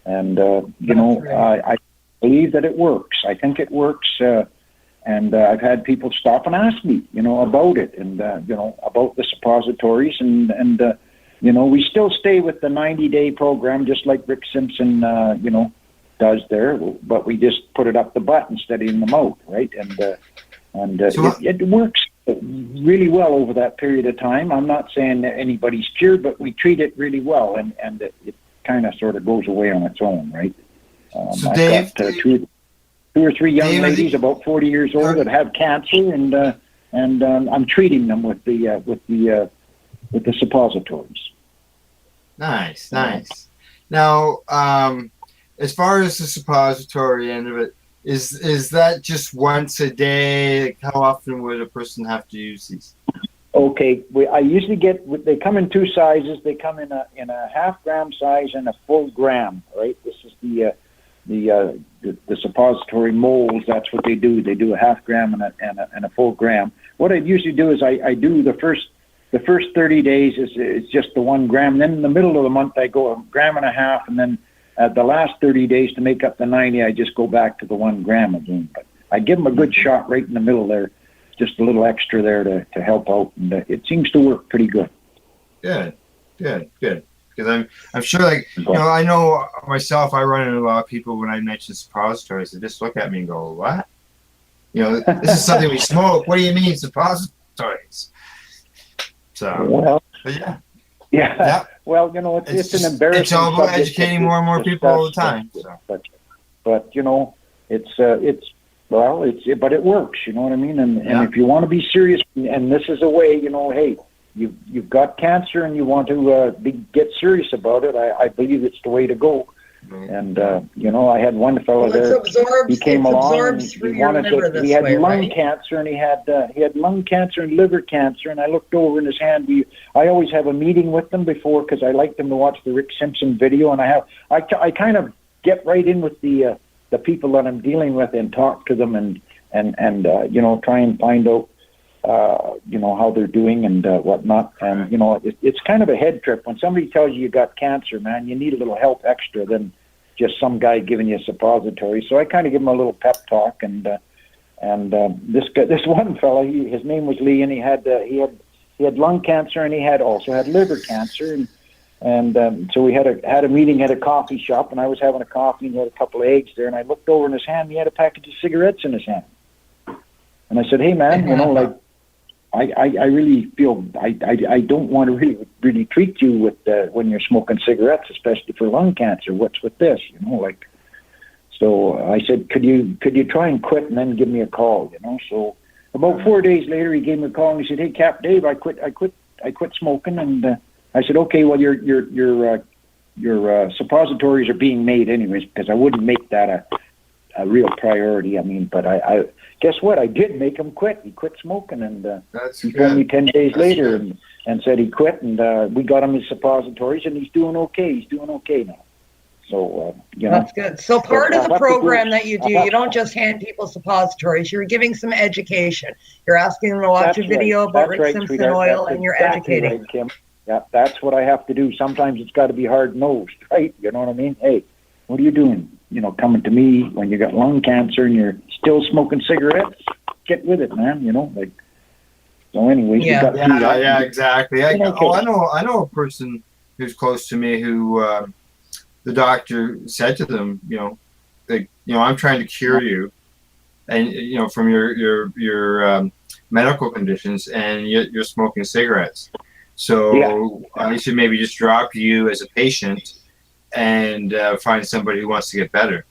And, you know, I believe that it works. I think it works. And I've had people stop and ask me, you know, about it and, you know, about the suppositories. And you know, we still stay with the 90-day program, just like Rick Simpson, you know, does there. But we just put it up the butt instead of in the mouth, right? And it works really well over that period of time. I'm not saying that anybody's cured, but we treat it really well, and it kind of sort of goes away on its own, right? So I've Dave, got two or three young ladies about 40 years old that have cancer, and I'm treating them with the suppositories. Nice. Now, as far as the suppository end of it, is that just once a day? Like, how often would a person have to use these? Okay, I usually they come in two sizes. They come in a half-gram size and a full gram. Right. This is the suppository molds. That's what they do. They do a half-gram and a full gram. What I usually do is I do the first 30 days is just the 1 gram. Then in the middle of the month, I go 1.5 grams, and then the last 30 days to make up the 90, I just go back to the 1 gram again. But I give them a good shot right in the middle there, just a little extra there to help out, and it seems to work pretty good. Good. Because I'm sure, like, you know, I know myself, I run into a lot of people when I mention suppositories, they just look at me and go, what? You know, this is something we smoke. What do you mean suppositories? So, well, yeah. Well, you know, it's an embarrassing. It's all about educating more and more people all the time. So. But you know, but it works. You know what I mean? And if you want to be serious, and this is a way, you know, hey, you've got cancer and you want to get serious about it. I believe it's the way to go. And you know, I had one fellow there. He came along and he had lung cancer, and he had lung cancer and liver cancer. And I looked over in his hand. I always have a meeting with them before, because I like them to watch the Rick Simpson video, and I kind of get right in with the people that I'm dealing with and talk to them and you know, try and find out you know, how they're doing and whatnot. And you know, it's kind of a head trip when somebody tells you got cancer, man. You need a little help extra than just some guy giving you a suppository. So I kind of give him a little pep talk, and this one fella, his name was Lee, and he had lung cancer, and he also had liver cancer, and so we had a meeting at a coffee shop, and I was having a coffee, and he had a couple of eggs there, and I looked over in his hand, and he had a package of cigarettes in his hand, and I said, "Hey man, like I really feel I don't want to really treat you with when you're smoking cigarettes, especially for lung cancer. What's with this, like?" So I said, "Could you try and quit and then give me a call, So about 4 days later, he gave me a call and he said, "Hey, Capt'n Dave, I quit smoking." And I said, "Okay, well your suppositories are being made anyways, because I wouldn't make that a real priority. I mean, but I guess what? I did make him quit. He quit smoking, and he phoned me 10 days later and said he quit, and we got him his suppositories, and he's doing okay. He's doing okay now. So, That's good. So part of the program that you do, you don't just hand people suppositories. You're giving some education. You're asking them to watch a video about Rick Simpson oil, and you're educating. Right, Kim. Yeah, that's what I have to do. Sometimes it's got to be hard-nosed, right? You know what I mean? Hey, what are you doing? Coming to me when you got lung cancer and you're still smoking cigarettes? Get with it, man. So anyways, yeah, exactly. I know a person who's close to me who the doctor said to them, I'm trying to cure you, and from your medical conditions, and you're smoking cigarettes. So I should maybe just drop you as a patient and find somebody who wants to get better.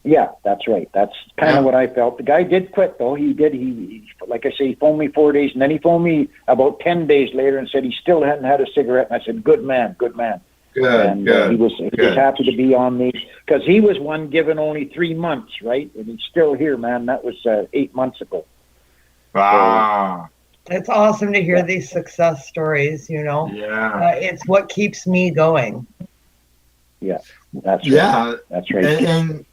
Yeah, that's right. That's kind of what I felt. The guy did quit, though. He did. He like I say, he phoned me 4 days, and then he phoned me about 10 days later and said he still hadn't had a cigarette. And I said, "Good man, good man." Good. He was happy to be on me, because he was one given only 3 months, right? And he's still here, man. That was 8 months ago. Wow. It's awesome to hear these success stories, Yeah. It's what keeps me going. Yeah, that's right. Yeah. That's right. And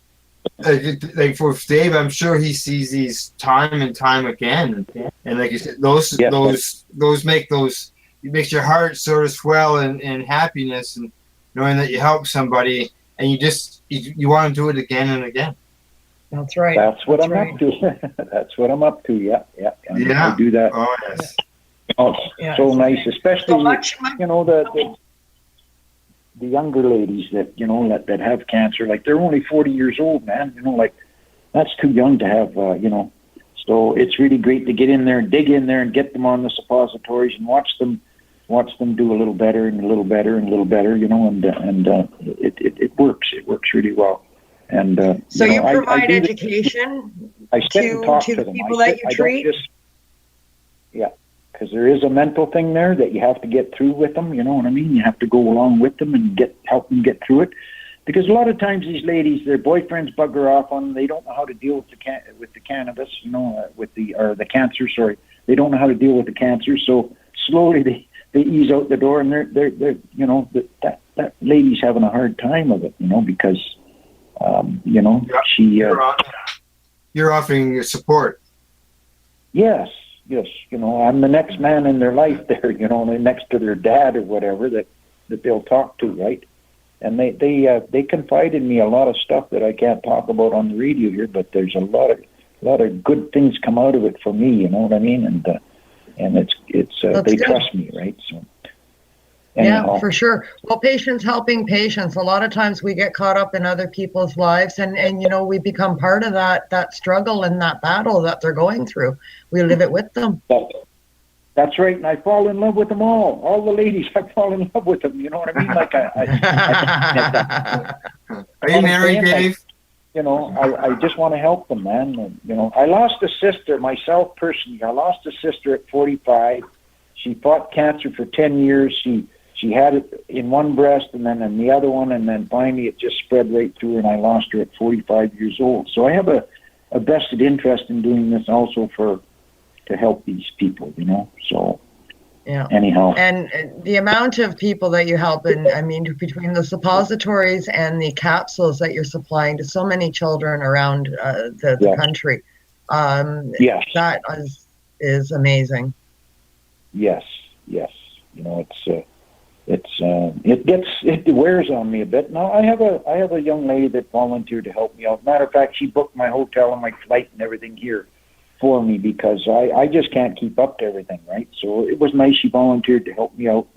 like for Dave, I'm sure he sees these time and time again. And like you said, those it makes your heart sort of swell in happiness, and knowing that you help somebody, and you want to do it again and again. That's right. That's what I'm up to. That's what I'm up to. Yeah. I do that. Oh yes. Oh, so nice, especially the younger ladies that that have cancer. Like, they're only 40 years old, man. Like, that's too young to have. So it's really great to get in there and dig in there and get them on the suppositories and watch them do a little better and a little better and a little better. And it works. It works really well. And so you provide education to the people that you treat? Because there is a mental thing there that you have to get through with them. You know what I mean? You have to go along with them and help them get through it. Because a lot of times these ladies, their boyfriends bugger off on them. They don't know how to deal with the cannabis, with the cancer. Sorry, they don't know how to deal with the cancer. So slowly they ease out the door, and they're that lady's having a hard time of it, because you're offering support. Yes, I'm the next man in their life there, next to their dad or whatever that they'll talk to, right? And they confide in me a lot of stuff that I can't talk about on the radio here, but there's a lot of good things come out of it for me, you know what I mean? And it's they good. trust me, right? So. Yeah, for sure. Well, patients helping patients. A lot of times we get caught up in other people's lives, and we become part of that struggle and that battle that they're going through. We live it with them. That's right, and I fall in love with them all. All the ladies, I fall in love with them. You know what I mean? Like Are you married, Dave? I just want to help them, man. And, I lost a sister myself personally. I lost a sister at 45. She fought cancer for 10 years. She had it in one breast and then in the other one, and then finally it just spread right through, and I lost her at 45 years old. So I have a vested interest in doing this also to help these people, So anyhow. And the amount of people that you help, and I mean, between the suppositories and the capsules that you're supplying to so many children around the country, that is amazing. Yes. it wears on me a bit. Now I have a young lady that volunteered to help me out. Matter of fact, she booked my hotel and my flight and everything here for me because I just can't keep up to everything, right? So it was nice she volunteered to help me out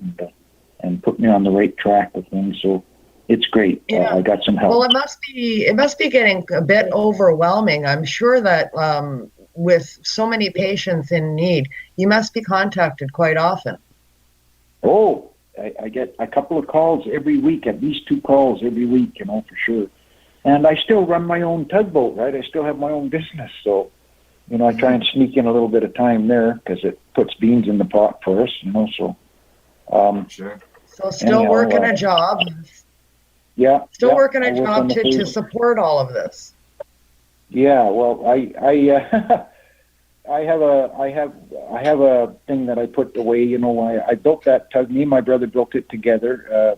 and put me on the right track with things. So it's great. Yeah. I got some help. Well, it must be getting a bit overwhelming. I'm sure that with so many patients in need, you must be contacted quite often. Oh, I get a couple of calls every week, at least 2 calls every week, for sure. And I still run my own tugboat, right? I still have my own business, so I try and sneak in a little bit of time there because it puts beans in the pot for us, So sure. So still working a job. Yeah. Still working a job to support all of this. Yeah. Well, I have a thing that I put away. I built that tug. Me and my brother built it together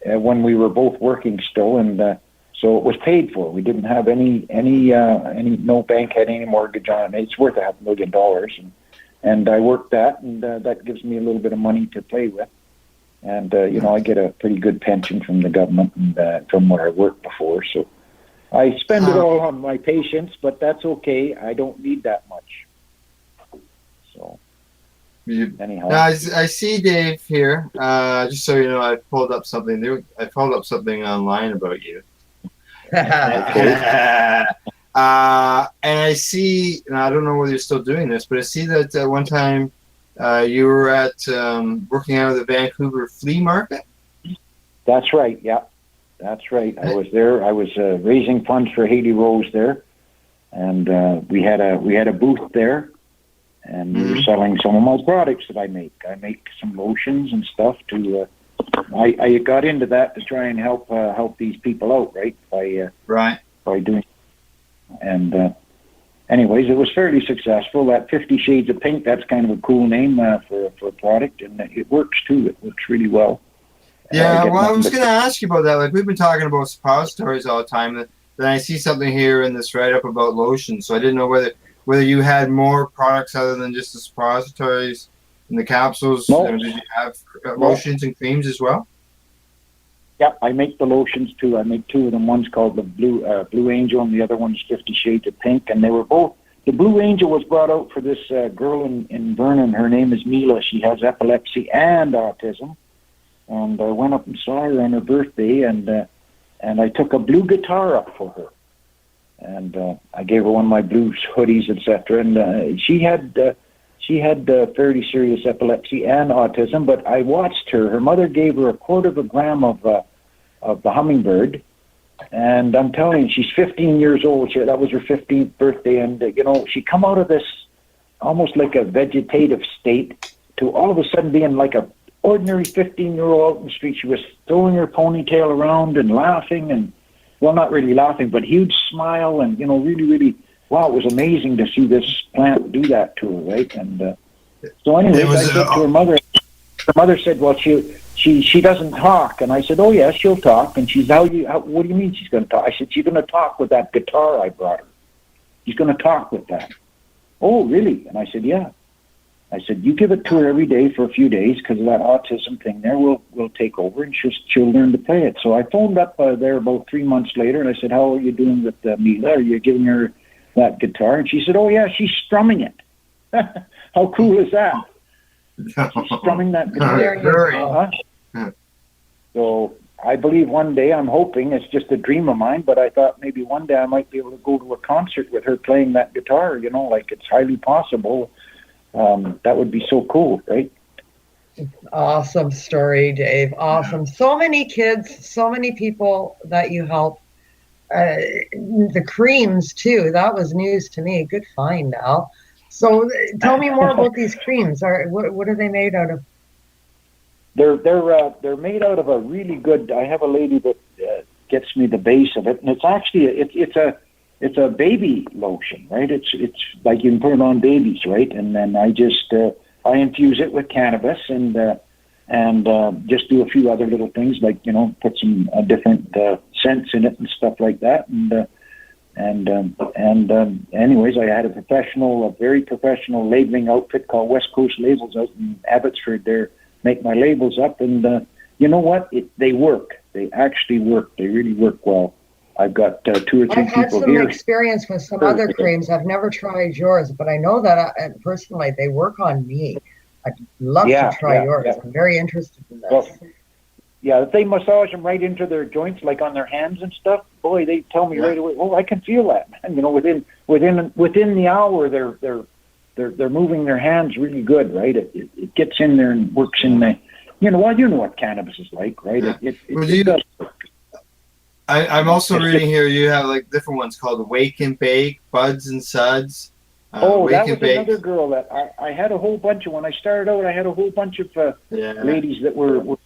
when we were both working still, and so it was paid for. We didn't have any no bank had any mortgage on it. It's worth $500,000, and I worked that, and that gives me a little bit of money to play with. And, I get a pretty good pension from the government and from where I worked before. So I spend it all on my patients, but that's okay. I don't need that much. So anyhow. Now, I see Dave here. Just so you know, I pulled up something new. I pulled up something online about you. And I see, and I don't know whether you're still doing this, but I see that at one time you were at working out of the Vancouver flea market. That's right. Yeah, that's right. I was there. I was raising funds for Haley Rose there, and we had a booth there, and we were selling some of my products that I make. I make some lotions and stuff to. I got into that to try and help these people out, right? By doing, and anyways, it was fairly successful. That 50 Shades of Pink, that's kind of a cool name for a product, and it works too. It works really well. Yeah, well, I was going to ask you about that. Like, we've been talking about suppositories all the time. Then I see something here in this write-up about lotion, so I didn't know whether you had more products other than just the suppositories and the capsules. No. Did you have lotions and creams as well? Yeah, I make the lotions too. I make 2 of them. One's called the Blue Angel, and the other one's 50 Shades of Pink. And they were both. The Blue Angel was brought out for this girl in Vernon. Her name is Mila. She has epilepsy and autism. And I went up and saw her on her birthday, and I took a blue guitar up for her, and I gave her one of my blue hoodies, etc. And she had fairly serious epilepsy and autism, but I watched her. Her mother gave her 1/4 gram of the hummingbird, and I'm telling you, she's 15 years old. That was her 15th birthday, and she come out of this almost like a vegetative state to all of a sudden being like a ordinary 15-year-old out in the street. She was throwing her ponytail around and laughing, and well, not really laughing, but huge smile, and really, really. Wow, it was amazing to see this plant do that to her, right? And so anyway, I said to her mother. Her mother said, "Well, she doesn't talk," and I said, "Oh yeah, she'll talk." And she's, what do you mean she's going to talk? I said, "She's going to talk with that guitar I brought her. She's going to talk with that." "Oh, really?" And I said, "Yeah." I said, "You give it to her every day for a few days because of that autism thing there. We'll take over, and she'll learn to play it." So I phoned up there about 3 months later, and I said, "How are you doing with Mila? Are you giving her that guitar?" And she said, "Oh yeah, she's strumming it." How cool is that? She's strumming that guitar. So I believe one day, I'm hoping, it's just a dream of mine, but I thought maybe one day I might be able to go to a concert with her playing that guitar, like it's highly possible. That would be so cool, right? Awesome story, Dave. Awesome. So many kids, so many people that you help. The creams too. That was news to me. Good find, Al. So tell me more about these creams. What are they made out of? They're made out of a really good. I have a lady that gets me the base of it, and it's actually it's a baby lotion, right? It's like you can put it on babies, right? And then I just I infuse it with cannabis and just do a few other little things like put some different scents in it and stuff like that. Anyways, I had a very professional labeling outfit called West Coast Labels out in Abbotsford. There make my labels up, and you know what? They work. They actually work. They really work well. I've got 2 or 3 I've had people some here. experience with some other creams. I've never tried yours, but I know that personally they work on me. I'd love to try yours. I'm very interested in this. Well, yeah, if they massage them right into their joints, like on their hands and stuff, boy, they tell me right away. Oh, I can feel that, man. You know, within the hour, they're moving their hands really good, right? It gets in there and works in the. You know what cannabis is like, right? It does work. I'm also reading here. You have like different ones called Wake and Bake, Buds and Suds. Oh, that was another girl that I had a whole bunch of. When I started out, I had a whole bunch of ladies that were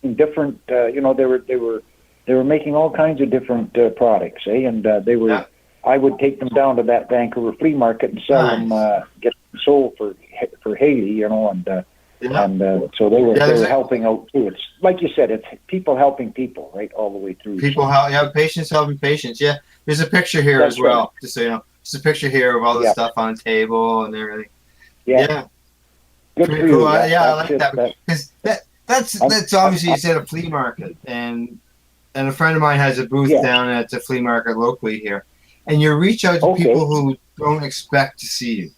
in different. You know, they were making all kinds of different products, and they were. Yeah. I would take them down to that Vancouver flea market and sell them, get them sold for Haley, you know, and so they were helping out too. It's like you said, it's people helping people, right, all the way through. Patients helping patients. Yeah, there's a picture here as well, right. Just so you know. Just a picture here of all the stuff on the table and everything. Yeah. Good for you. I like that because that's obviously it's at a flea market, and a friend of mine has a booth down at the flea market locally here, and you reach out to people who don't expect to see you.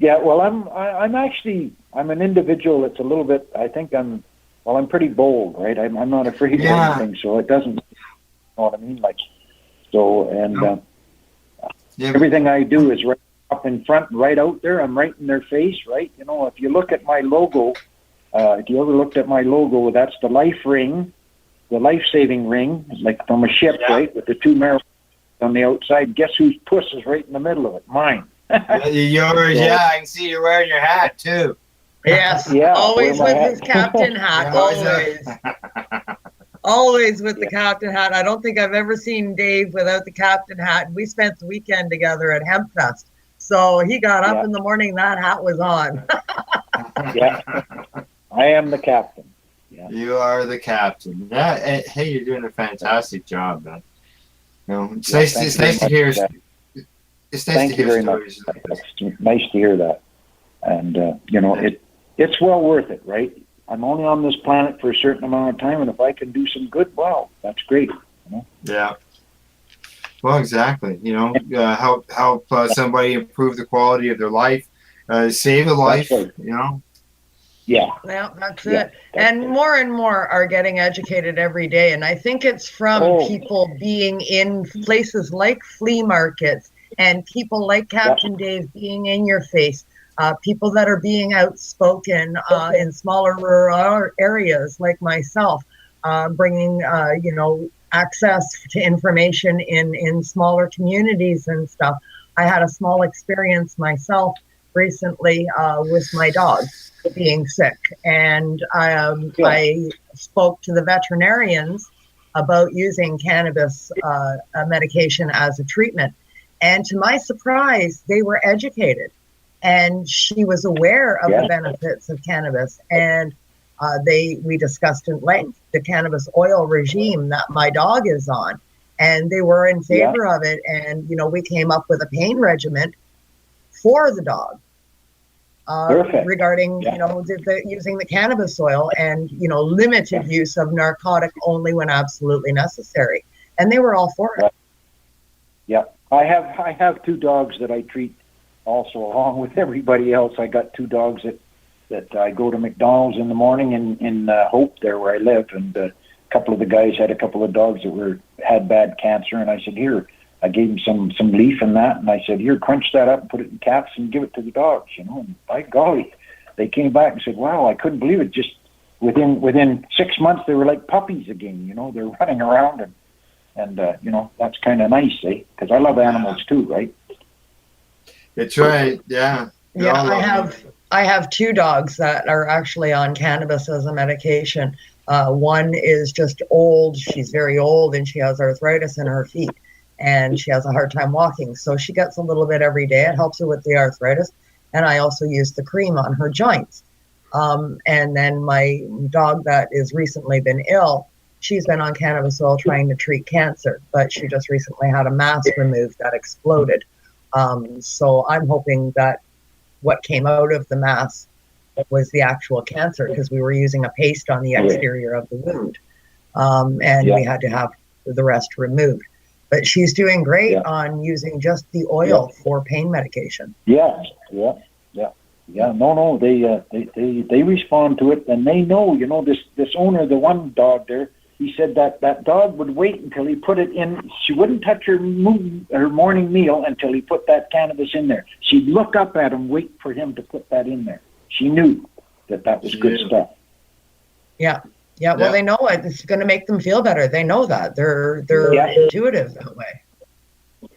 Yeah, well, I'm an individual that's a little bit. I think I'm pretty bold, right? I'm not afraid of anything, so it doesn't. You know what I mean? Like, so and everything I do is right up in front, right out there. I'm right in their face, right? You know, if you look at my logo, if you ever looked at my logo, that's the life ring, the life-saving ring, like from a ship, right, with the 2 marrows on the outside. Guess whose puss is right in the middle of it? Mine. Yours, I can see you're wearing your hat too. Yes, always with his captain hat, always. Always with the captain hat. I don't think I've ever seen Dave without the captain hat. We spent the weekend together at Hempfest. So he got up in the morning, that hat was on. I am the captain. Yeah. You are the captain. Yeah, hey, you're doing a fantastic job, man. You know, it's nice to hear. It's nice Thank to hear you very stories. much. It's nice to hear that. And, you know, it's well worth it, right? I'm only on this planet for a certain amount of time, and if I can do some good, well, that's great. You know? Yeah. Well, exactly. You know, help somebody improve the quality of their life, save a life, you know? Yeah. Well, that's it. And more are getting educated every day. And I think it's from people being in places like flea markets and people like Capt'n Dave being in your face. People that are being outspoken in smaller rural areas like myself, bringing, you know, access to information in smaller communities and stuff. I had a small experience myself recently with my dog being sick. And I spoke to the veterinarians about using cannabis medication as a treatment. And to my surprise, they were educated. And she was aware of the benefits of cannabis, and we discussed at length the cannabis oil regime that my dog is on, and they were in favor of it. And you know, we came up with a pain regimen for the dog regarding you know using the cannabis oil and you know limited use of narcotic only when absolutely necessary. And they were all for it. Yeah, I have 2 dogs that I treat. Also, along with everybody else, I got 2 dogs that I go to McDonald's in the morning in Hope, there where I live, and a couple of the guys had a couple of dogs that had bad cancer, and I said, here, I gave them some leaf and that, and I said, here, crunch that up and put it in caps and give it to the dogs, you know, and by golly, they came back and said, wow, I couldn't believe it. Just within 6 months, they were like puppies again, you know, they're running around, and you know, that's kind of nice, because I love animals too, right? That's right. Yeah. Yeah, I have 2 dogs that are actually on cannabis as a medication. One is just old. She's very old and she has arthritis in her feet and she has a hard time walking. So she gets a little bit every day. It helps her with the arthritis. And I also use the cream on her joints. And then my dog that has recently been ill, she's been on cannabis oil trying to treat cancer, but she just recently had a mass removed that exploded. So I'm hoping that what came out of the mass was the actual cancer, because we were using a paste on the exterior of the wound. And we had to have the rest removed. But she's doing great on using just the oil for pain medication. Yeah. No, they respond to it, and they know. You know, this owner, the one dog there, he said that dog would wait until he put it in. She wouldn't touch her morning meal until he put that cannabis in there. She'd look up at him, wait for him to put that in there. She knew that was good stuff. Yeah. Well, they know it. It's going to make them feel better. They know that. They're intuitive that way.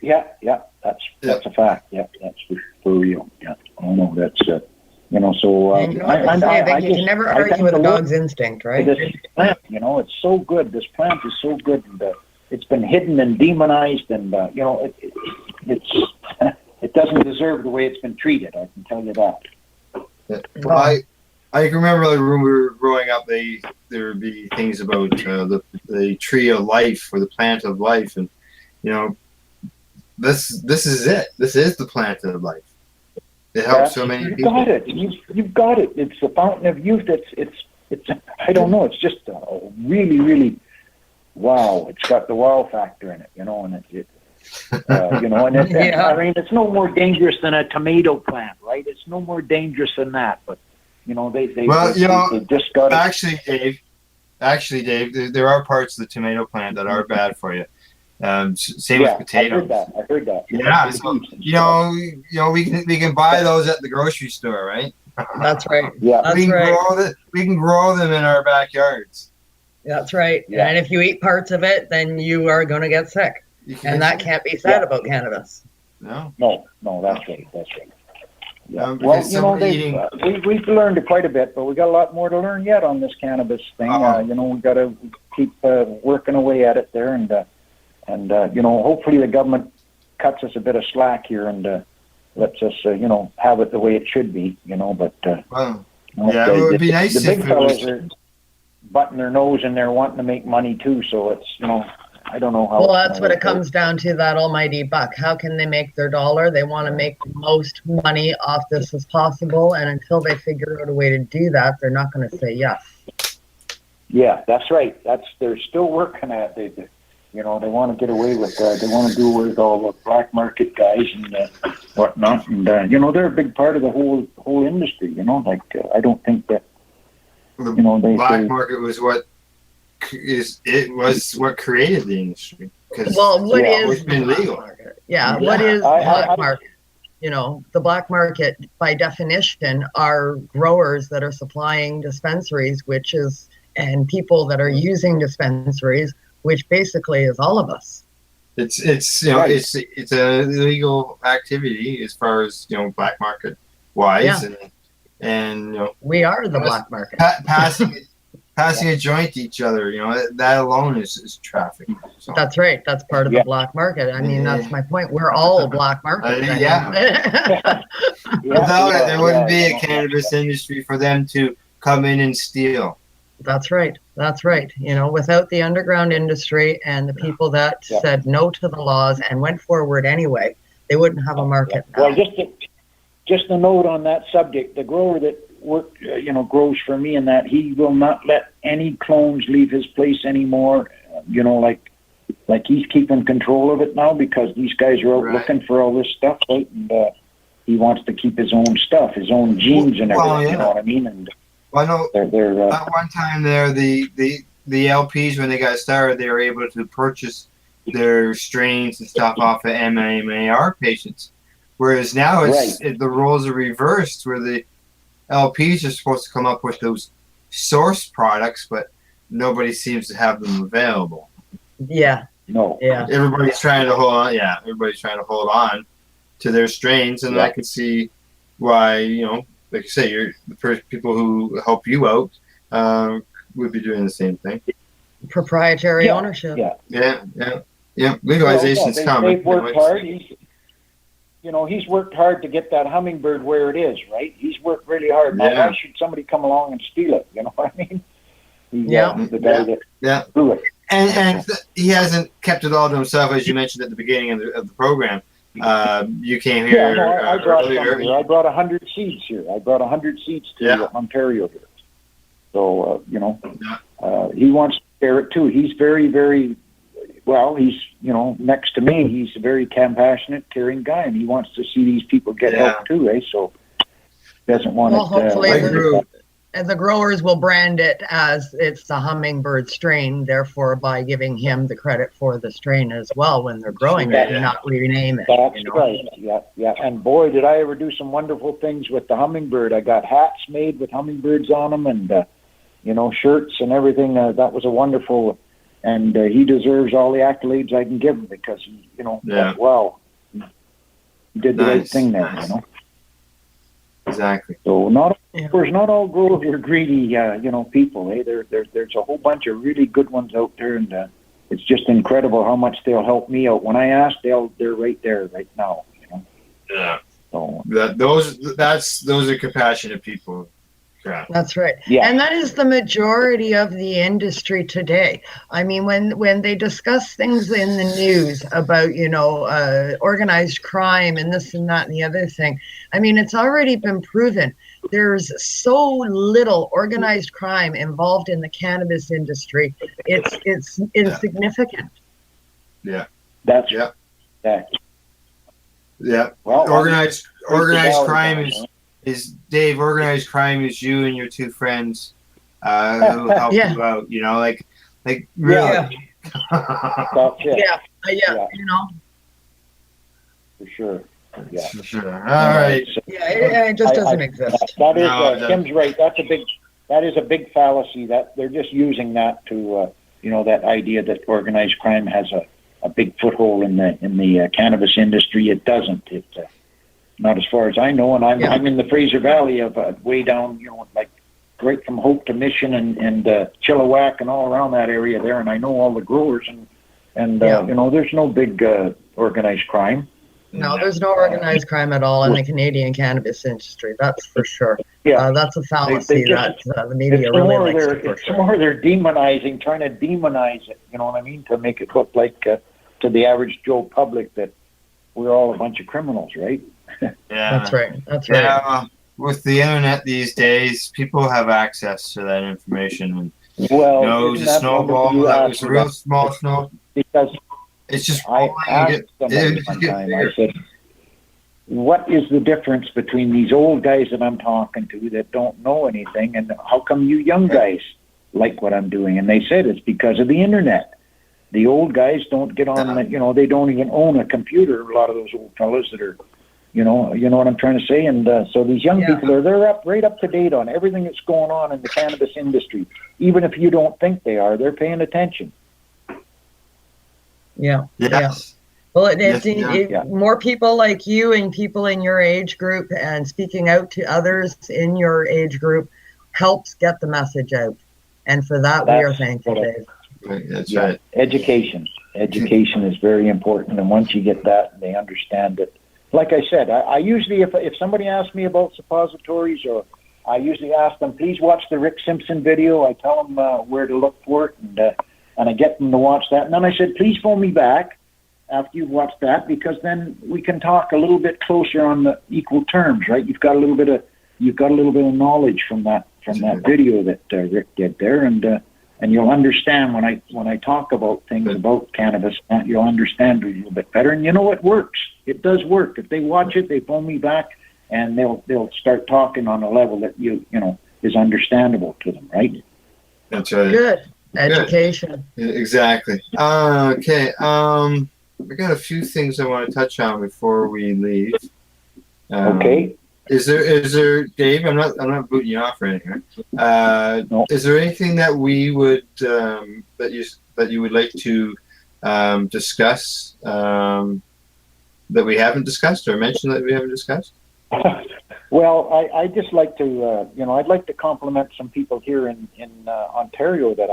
Yeah. That's a fact. Yeah, that's for real. Yeah. Oh no, that's you know. So and you know what they say, you can never argue with a dog's instinct, right? This plant, you know, it's so good. This plant is so good, and it's been hidden and demonized, and you know, it doesn't deserve the way it's been treated. I can tell you that. Yeah. Well, I remember when we were growing up, there would be things about the tree of life or the plant of life, and you know, this is it. This is the plant of life. It helps so many people. Got it. You've got it. It's the fountain of youth. It's I don't know. It's just really, really wow. It's got the wow factor in it, you know, and it you know, and I mean, it's no more dangerous than a tomato plant, right? It's no more dangerous than that, but. You know, they just got it. Actually, Dave, there are parts of the tomato plant that are bad for you. Same with potatoes. I heard that. Yeah, so, you know, we can buy those at the grocery store, right? That's right. Yeah, we can grow them in our backyards. That's right. Yeah. And if you eat parts of it, then you are going to get sick, and that can't be said about cannabis. No, that's right. Yeah. Well, you know, we've learned quite a bit, but we got a lot more to learn yet on this cannabis thing. You know, we got to keep working away at it there, and you know, hopefully the government cuts us a bit of slack here and lets us, you know, have it the way it should be. You know, but it would be nice. The big fellas are butting their nose in there wanting to make money too. So it's, you know. I don't know how. Well, that's what it comes down to, that almighty buck. How can they make their dollar? They want to make the most money off this as possible, and until they figure out a way to do that, they're not going to say yes. Yeah, that's right. They're still working at it. You know, they want to get away with they want to do away with all the black market guys and whatnot, and you know, they're a big part of the whole industry. You know, like I don't think that you know black market was what. Was what created the industry. Well, what is been legal? What is black market? You know, the black market, by definition, are growers that are supplying dispensaries, and people that are using dispensaries, which basically is all of us. It's you know, it's a legal activity as far as, you know, black market wise, and you know, we are the black market. Passing a joint to each other, you know, that alone is traffic. So. That's right. That's part of the black market. I mean, that's my point. We're all black market. Without it, there wouldn't be a cannabis industry for them to come in and steal. That's right. That's right. You know, without the underground industry and the people that said no to the laws and went forward anyway, they wouldn't have a market. Well, just a note on that subject. The grower that grows for me, and that he will not let any clones leave his place anymore. You know, like he's keeping control of it now because these guys are out looking for all this stuff, right? And he wants to keep his own stuff, his own genes and everything. You know what I mean? And I know at one time there, the LPs, when they got started, they were able to purchase their strains and stuff off of MMAR patients, whereas now the roles are reversed, where the LPs are supposed to come up with those source products, but nobody seems to have them available. Yeah. No. Yeah. Everybody's trying to hold on. Yeah. Everybody's trying to hold on to their strains, and I can see why, you know, like you say, the people who help you out would be doing the same thing. Proprietary ownership. Yeah. Legalization's coming. They've worked hard. He's worked hard to get that hummingbird where it is, right? He's worked really hard. Now, why should somebody come along and steal it? You know what I mean? The guy that blew it. And he hasn't kept it all to himself, as you mentioned at the beginning of the program. You came here I brought earlier. some here. I brought 100 seeds here. I brought 100 seeds to Ontario here. So, he wants to share it too. He's very, very, well, he's, next to me, he's a very compassionate, caring guy, and he wants to see these people get help too, eh? So, doesn't want hopefully the growers will brand it as it's the hummingbird strain, therefore by giving him the credit for the strain as well when they're growing it and not rename it. That's right. Yeah. And boy, did I ever do some wonderful things with the hummingbird. I got hats made with hummingbirds on them and, shirts and everything. That was a wonderful, and he deserves all the accolades I can give him because he, he did the right thing there, Exactly. So not all growers are greedy, people. Eh? There's a whole bunch of really good ones out there, and it's just incredible how much they'll help me out. When I ask, they're right there, right now. Yeah. So those are compassionate people. Yeah. That's right. Yeah. And that is the majority of the industry today. I mean, when they discuss things in the news about, organized crime and this and that and the other thing, I mean, it's already been proven. There's so little organized crime involved in the cannabis industry. It's insignificant. Yeah. That's Yeah. Well, organized crime is Dave. Organized crime is you and your two friends who help you out. Like really. That's it. Yeah. For sure. Yeah. For sure. All right. It just doesn't exist. That is Tim's right. That is a big fallacy. That they're just using that to that idea that organized crime has a big foothold in the cannabis industry. It doesn't. Not as far as I know, and I'm in the Fraser Valley of way down, like right from Hope to Mission and Chilliwack and all around that area there, and I know all the growers and there's no big organized crime. No, there's no organized crime at all in the Canadian cannabis industry. That's for sure. Yeah, that's a fallacy that the media really likes to push. It's more they're demonizing, trying to demonize it. You know what I mean? To make it look like to the average Joe public that we're all a bunch of criminals, right? Yeah, that's right. Yeah, with the internet these days, people have access to that information, and it was a snowball. That was a real small snow. Because it's just I asked somebody one time. I said, "What is the difference between these old guys that I'm talking to that don't know anything, and how come you young guys like what I'm doing?" And they said it's because of the internet. The old guys don't get on. They don't even own a computer. A lot of those old fellas that are. You know what I'm trying to say? And so these young people they're right up to date on everything that's going on in the cannabis industry. Even if you don't think they are, they're paying attention. Yeah. Well, more people like you and people in your age group and speaking out to others in your age group helps get the message out. And for that, we are thankful, Dave. Right, that's right. Education is very important. And once you get that, they understand it. Like I said, I usually, if somebody asks me about suppositories, or I usually ask them, please watch the Rick Simpson video. I tell them where to look for it, and I get them to watch that. And then I said, please phone me back after you've watched that, because then we can talk a little bit closer on the equal terms, right? You've got a little bit of knowledge from that video that Rick did there, and you'll understand when I talk about things about cannabis, you'll understand it a little bit better. And it works. It does work. If they watch it, they phone me back, and they'll start talking on a level that is understandable to them, right? That's right. Good education. Exactly. Okay. I got a few things I want to touch on before we leave. Okay. Is there, Dave? I'm not booting you off or anything. No. Is there anything that we would that you would like to discuss that we haven't discussed, or mention that we haven't discussed? Well, I just like to I'd like to compliment some people here in Ontario that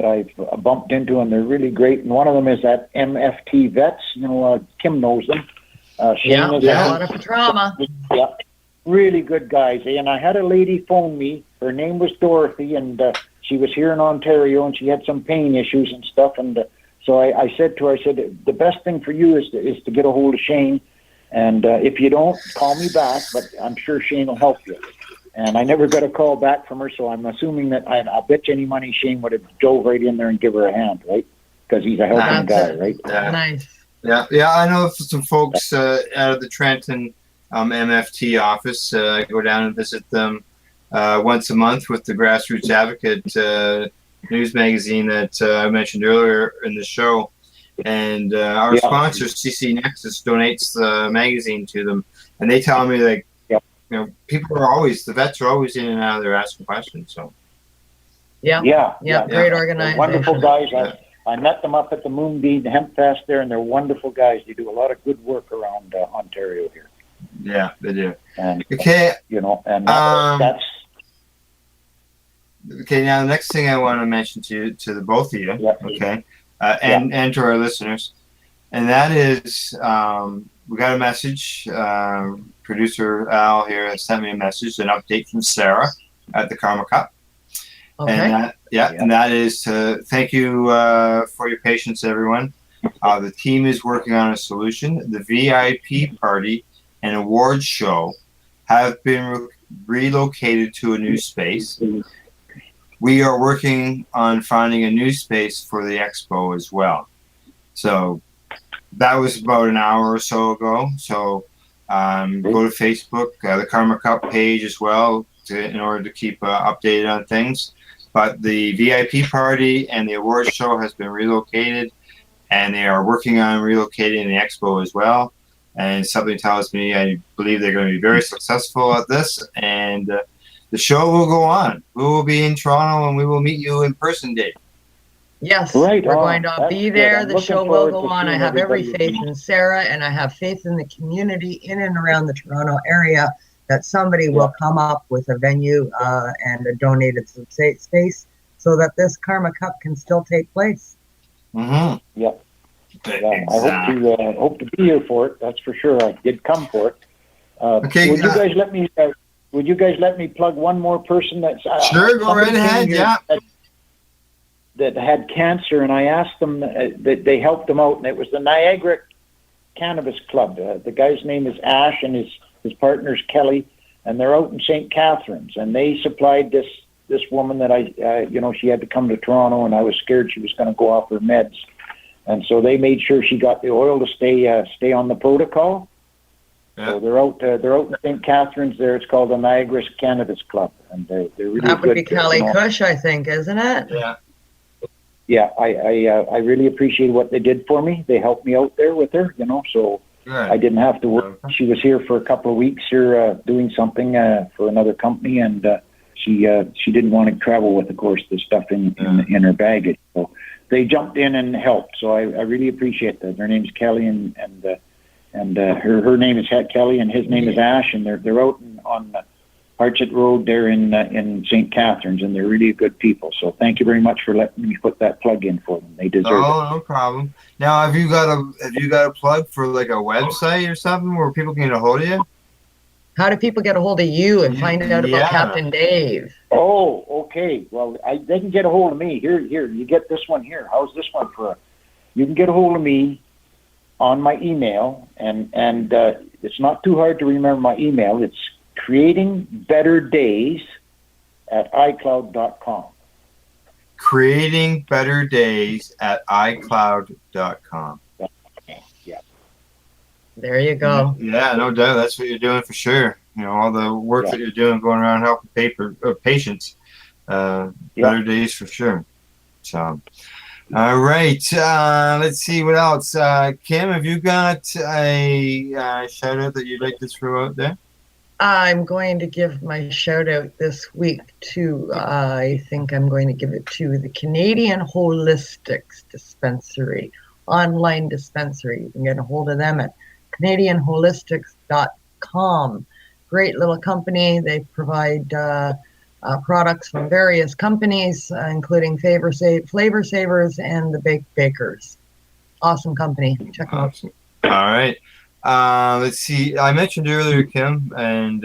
I've bumped into, and they're really great. And one of them is that MFT Vets. Kim knows them. A lot of trauma. Yeah, really good guys. And I had a lady phone me. Her name was Dorothy, and she was here in Ontario, and she had some pain issues and stuff. And So I said to her, I said, the best thing for you is to get a hold of Shane. And if you don't, call me back, but I'm sure Shane will help you. And I never got a call back from her, so I'm assuming that I'll bet you any money Shane would have dove right in there and give her a hand, right? Because he's a helping guy, right? Nice. Yeah. I know some folks out of the Trenton MFT office. I go down and visit them once a month with the Grassroots Advocate news magazine that I mentioned earlier in the show. And our sponsor, CC Nexus, donates the magazine to them. And they tell me, like, people are always, the vets are always in and out of there asking questions. So, great organization. Wonderful guys. I met them up at the Moonbeam Hemp Fest there, and they're wonderful guys. They do a lot of good work around Ontario here. Yeah, they do. And, okay. And that's... Okay, now the next thing I want to mention to the both of you, and to our listeners, and that is we got a message. Producer Al here sent me a message, an update from Sarah at the Karma Cup. Okay. And that is to thank you for your patience, everyone. The team is working on a solution. The VIP party and awards show have been relocated to a new space. We are working on finding a new space for the expo as well. So that was about an hour or so ago. So go to Facebook, the Karma Cup page as well, in order to keep updated on things. But the VIP party and the awards show has been relocated, and they are working on relocating the expo as well. And something tells me, I believe they're going to be very successful at this, and the show will go on. We will be in Toronto, and we will meet you in person, Dave. Yes, right, we're going to be there. The show will go on. I have every faith in Sarah, and I have faith in the community in and around the Toronto area that somebody will come up with a venue and a donated space so that this Karma Cup can still take place. Mm-hmm. Yeah. Exactly. I hope to be here for it. That's for sure. I did come for it. Okay. Would you guys let me? Would you guys let me plug one more person that's sure? Go right ahead. Yeah. That had cancer, and I asked them that they helped them out, and it was the Niagara Cannabis Club. The guy's name is Ash, and his partner's Kelly, and they're out in St. Catharines, and they supplied this woman that she had to come to Toronto, and I was scared she was going to go off her meds, and so they made sure she got the oil to stay on the protocol. Yeah. So they're out in St. Catharines there. It's called the Niagara Cannabis Club, and they're really good. That would be Kelly Cush, I think, isn't it? Yeah. Yeah, I really appreciate what they did for me. They helped me out there with her, so I didn't have to work. She was here for a couple of weeks here doing something for another company, and she didn't want to travel with, of course, the stuff in her baggage. So they jumped in and helped. So I really appreciate that. Their name's Kelly, and her name is Kelly, and his name is Ash, and they're out on Archett Road there in St. Catharines, and they're really good people. So thank you very much for letting me put that plug in for them. They deserve it. No problem. Now, have you got a plug for like a website or something where people can get a hold of you? How do people get a hold of you and find out about Capt'n Dave? Oh, okay. Well, they can get a hold of me. Here, you get this one here. How's this one for? You can get a hold of me on my email, and it's not too hard to remember my email. It's creatingbetterdays@icloud.com. creatingbetterdays@icloud.com. Yeah. There you go. Yeah, no doubt. That's what you're doing for sure. All the work that you're doing, going around helping patients. Better days for sure. So, all right. Let's see what else. Kim, have you got a shout out that you'd like to throw out there? I'm going to give my shout out this week to, I think I'm going to give it to the Canadian Holistics Dispensary, online dispensary. You can get a hold of them at CanadianHolistics.com. Great little company. They provide products from various companies, including Flavor Savers and the Baked Bakers. Awesome company. Check them out. All right. Let's see. I mentioned earlier, Kim and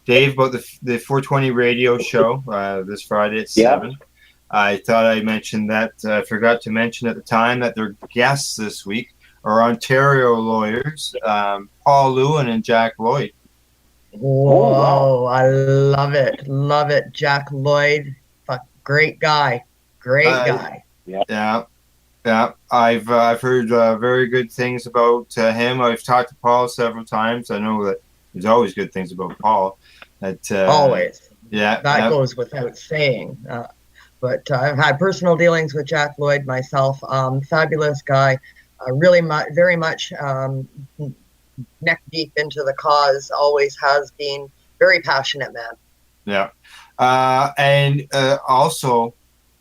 Dave, about the 420 radio show this Friday at 7. I thought I mentioned that. I forgot to mention at the time that their guests this week are Ontario lawyers, Paul Lewin and Jack Lloyd. Whoa, I love it. Love it. Jack Lloyd, great guy. Great guy. Yeah. I've heard very good things about him. I've talked to Paul several times. I know that there's always good things about Paul. Always. Yeah. That goes without saying. But I've had personal dealings with Jack Lloyd myself. Fabulous guy. Really very much neck deep into the cause. Always has been. Very passionate man. Yeah. And also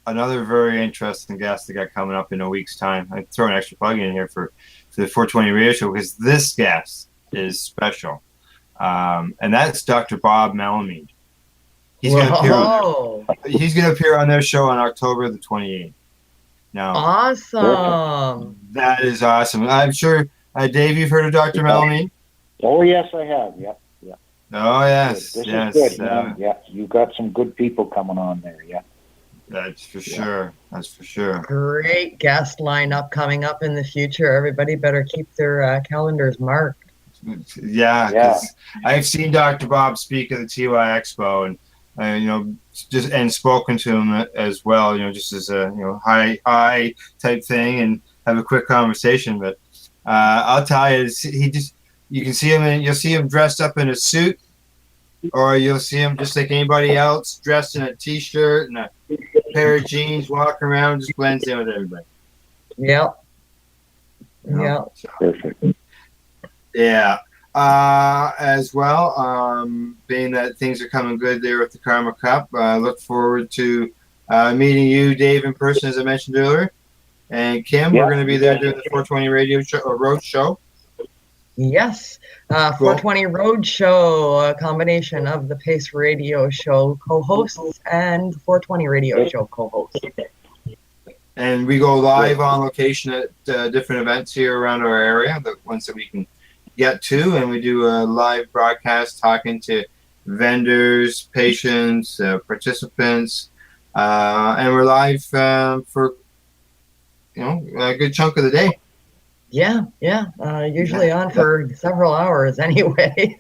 another very interesting guest that got coming up in a week's time. I throw an extra plug in here for the 420 radio show because this guest is special. And that's Dr. Bob Malamede. He's going to appear on their show on October the 28th. Now, awesome. That is awesome. I'm sure, Dave, you've heard of Dr. Malamede? Oh, yes, I have. Yep. Oh, yes. This yes. is good. Yeah, you got some good people coming on there. Yeah. That's for sure. That's for sure. Great guest lineup coming up in the future. Everybody better keep their calendars marked. Yeah. I've seen Dr. Bob speak at the TY Expo, and just spoken to him as well. Just as a high type thing, and have a quick conversation. But I'll tell you, you can see him, and you'll see him dressed up in a suit, or you'll see him just like anybody else, dressed in a t-shirt and a pair of jeans, walking around, just blends in with everybody. Yep. Perfect. Yeah. As well, being that things are coming good there with the Karma Cup, look forward to meeting you, Dave, in person, as I mentioned earlier. And Kim, we're going to be there doing the 420 radio show or road show. Yes, 420 Road Show, a combination of the P.A.C.E radio show co-hosts and 420 radio show co-hosts. And we go live on location at different events here around our area, the ones that we can get to, and we do a live broadcast talking to vendors, patients, participants, and we're live for a good chunk of the day. Usually on for several hours anyway.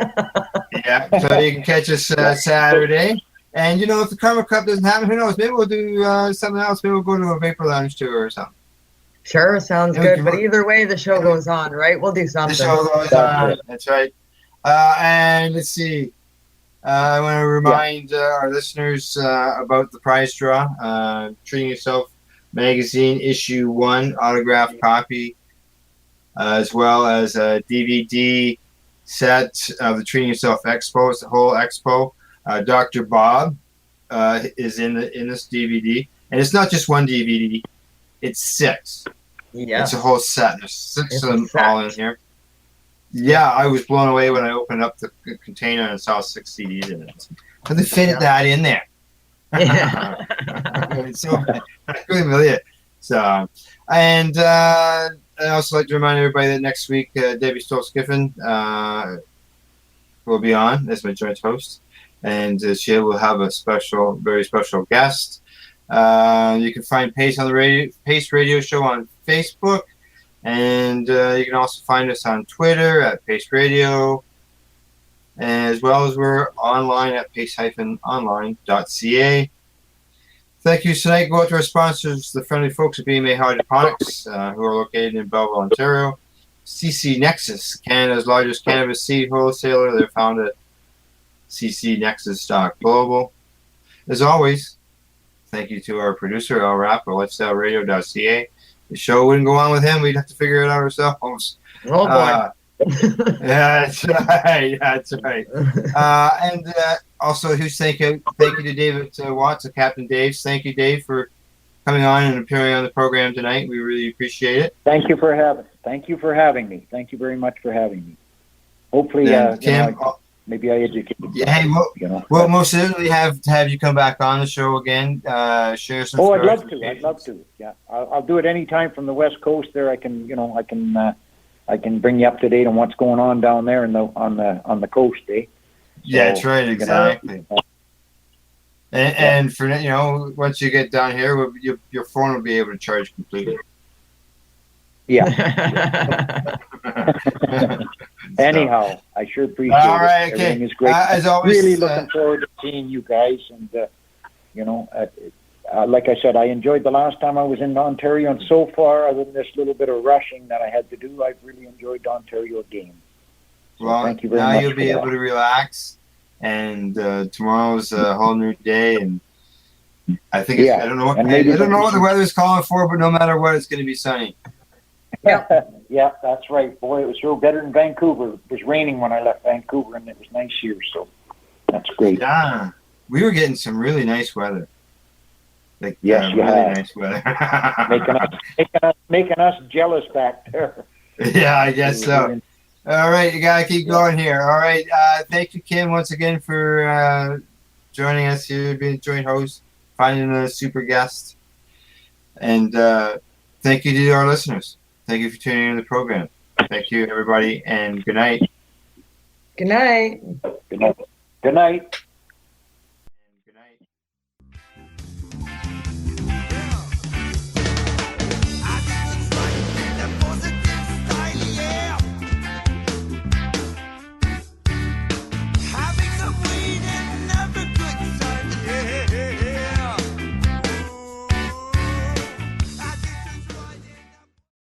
Yeah, so you can catch us Saturday. And, if the Karma Cup doesn't happen, who knows? Maybe we'll do something else. Maybe we'll go to a Vapor Lounge tour or something. Sure, sounds good. But either way, the show goes on, right? We'll do something. The show goes on. That's right. And let's see. I want to remind our listeners about the prize draw. Treating Yourself Magazine, Issue 1, autographed copy, as well as a DVD set of the Treating Yourself Expo. It's the whole expo. Dr. Bob is in this DVD. And it's not just one DVD. It's 6. Yeah. It's a whole set. There's 6 of them all in here. Yeah, I was blown away when I opened up the container and saw 6 CDs in it. How they fit that in there? Yeah. I couldn't believe it. So, and I also like to remind everybody that next week Debbie Stolz-Giffen will be on as my joint host, and she will have a very special guest. You can find P.A.C.E on the P.A.C.E radio show on Facebook, and you can also find us on Twitter at P.A.C.E Radio, as well as we're online at pace-online.ca. Thank you tonight. Go out to our sponsors, the friendly folks at BMA Hydroponics, who are located in Belleville, Ontario. CC Nexus, Canada's largest cannabis seed wholesaler. They're found at ccnexus.global. As always, thank you to our producer, El Rapp, at lifestyleradio.ca. The show wouldn't go on with him. We'd have to figure it out ourselves. Oh, boy. Yeah, that's right. And also, a huge thank you to David Watts of Capt'n Dave. Thank you, Dave, for coming on and appearing on the program tonight. We really appreciate it. Thank you for having me. Thank you very much for having me. Hopefully, Tim, maybe I educated you. Yeah, hey, we'll most certainly have you come back on the show again. Share some. Oh, I'd love to. Yeah, I'll do it anytime from the West Coast. There, I can bring you up to date on what's going on down there on the coast, eh? Yeah, that's right, exactly. And for once you get down here, your phone will be able to charge completely. Yeah. Anyhow, I sure appreciate all right, it. okay. Everything is great. As always, really looking forward to seeing you guys. And, like I said, I enjoyed the last time I was in Ontario. And so far, other than this little bit of rushing that I had to do, I've really enjoyed Ontario again. So well, thank you very now much. you'll be able to relax. And tomorrow's a whole new day. And I think I don't know what the weather's calling for, but no matter what, it's going to be sunny. Yeah, that's right. Boy, it was so better than Vancouver. It was raining when I left Vancouver, and it was nice here, so that's great. Yeah, we were getting some really nice weather. Like, yes, you really have. Nice weather. making us jealous back there. Yeah, I guess so. All right, you got to keep going here. All right, thank you, Kim, once again for joining us here, being a joint host, finding a super guest. And thank you to our listeners. Thank you for tuning in to the program. Thank you, everybody, and good night. Good night. Good night. Good night. Good night.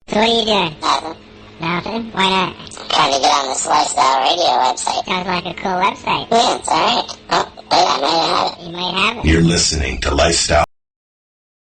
So what are you doing? Nothing. Nothing? Why not? Trying to get on this Lifestyle Radio website. Sounds like a cool website. Yeah, it's alright. Oh, wait, I might have it. You might have it. You're listening to Lifestyle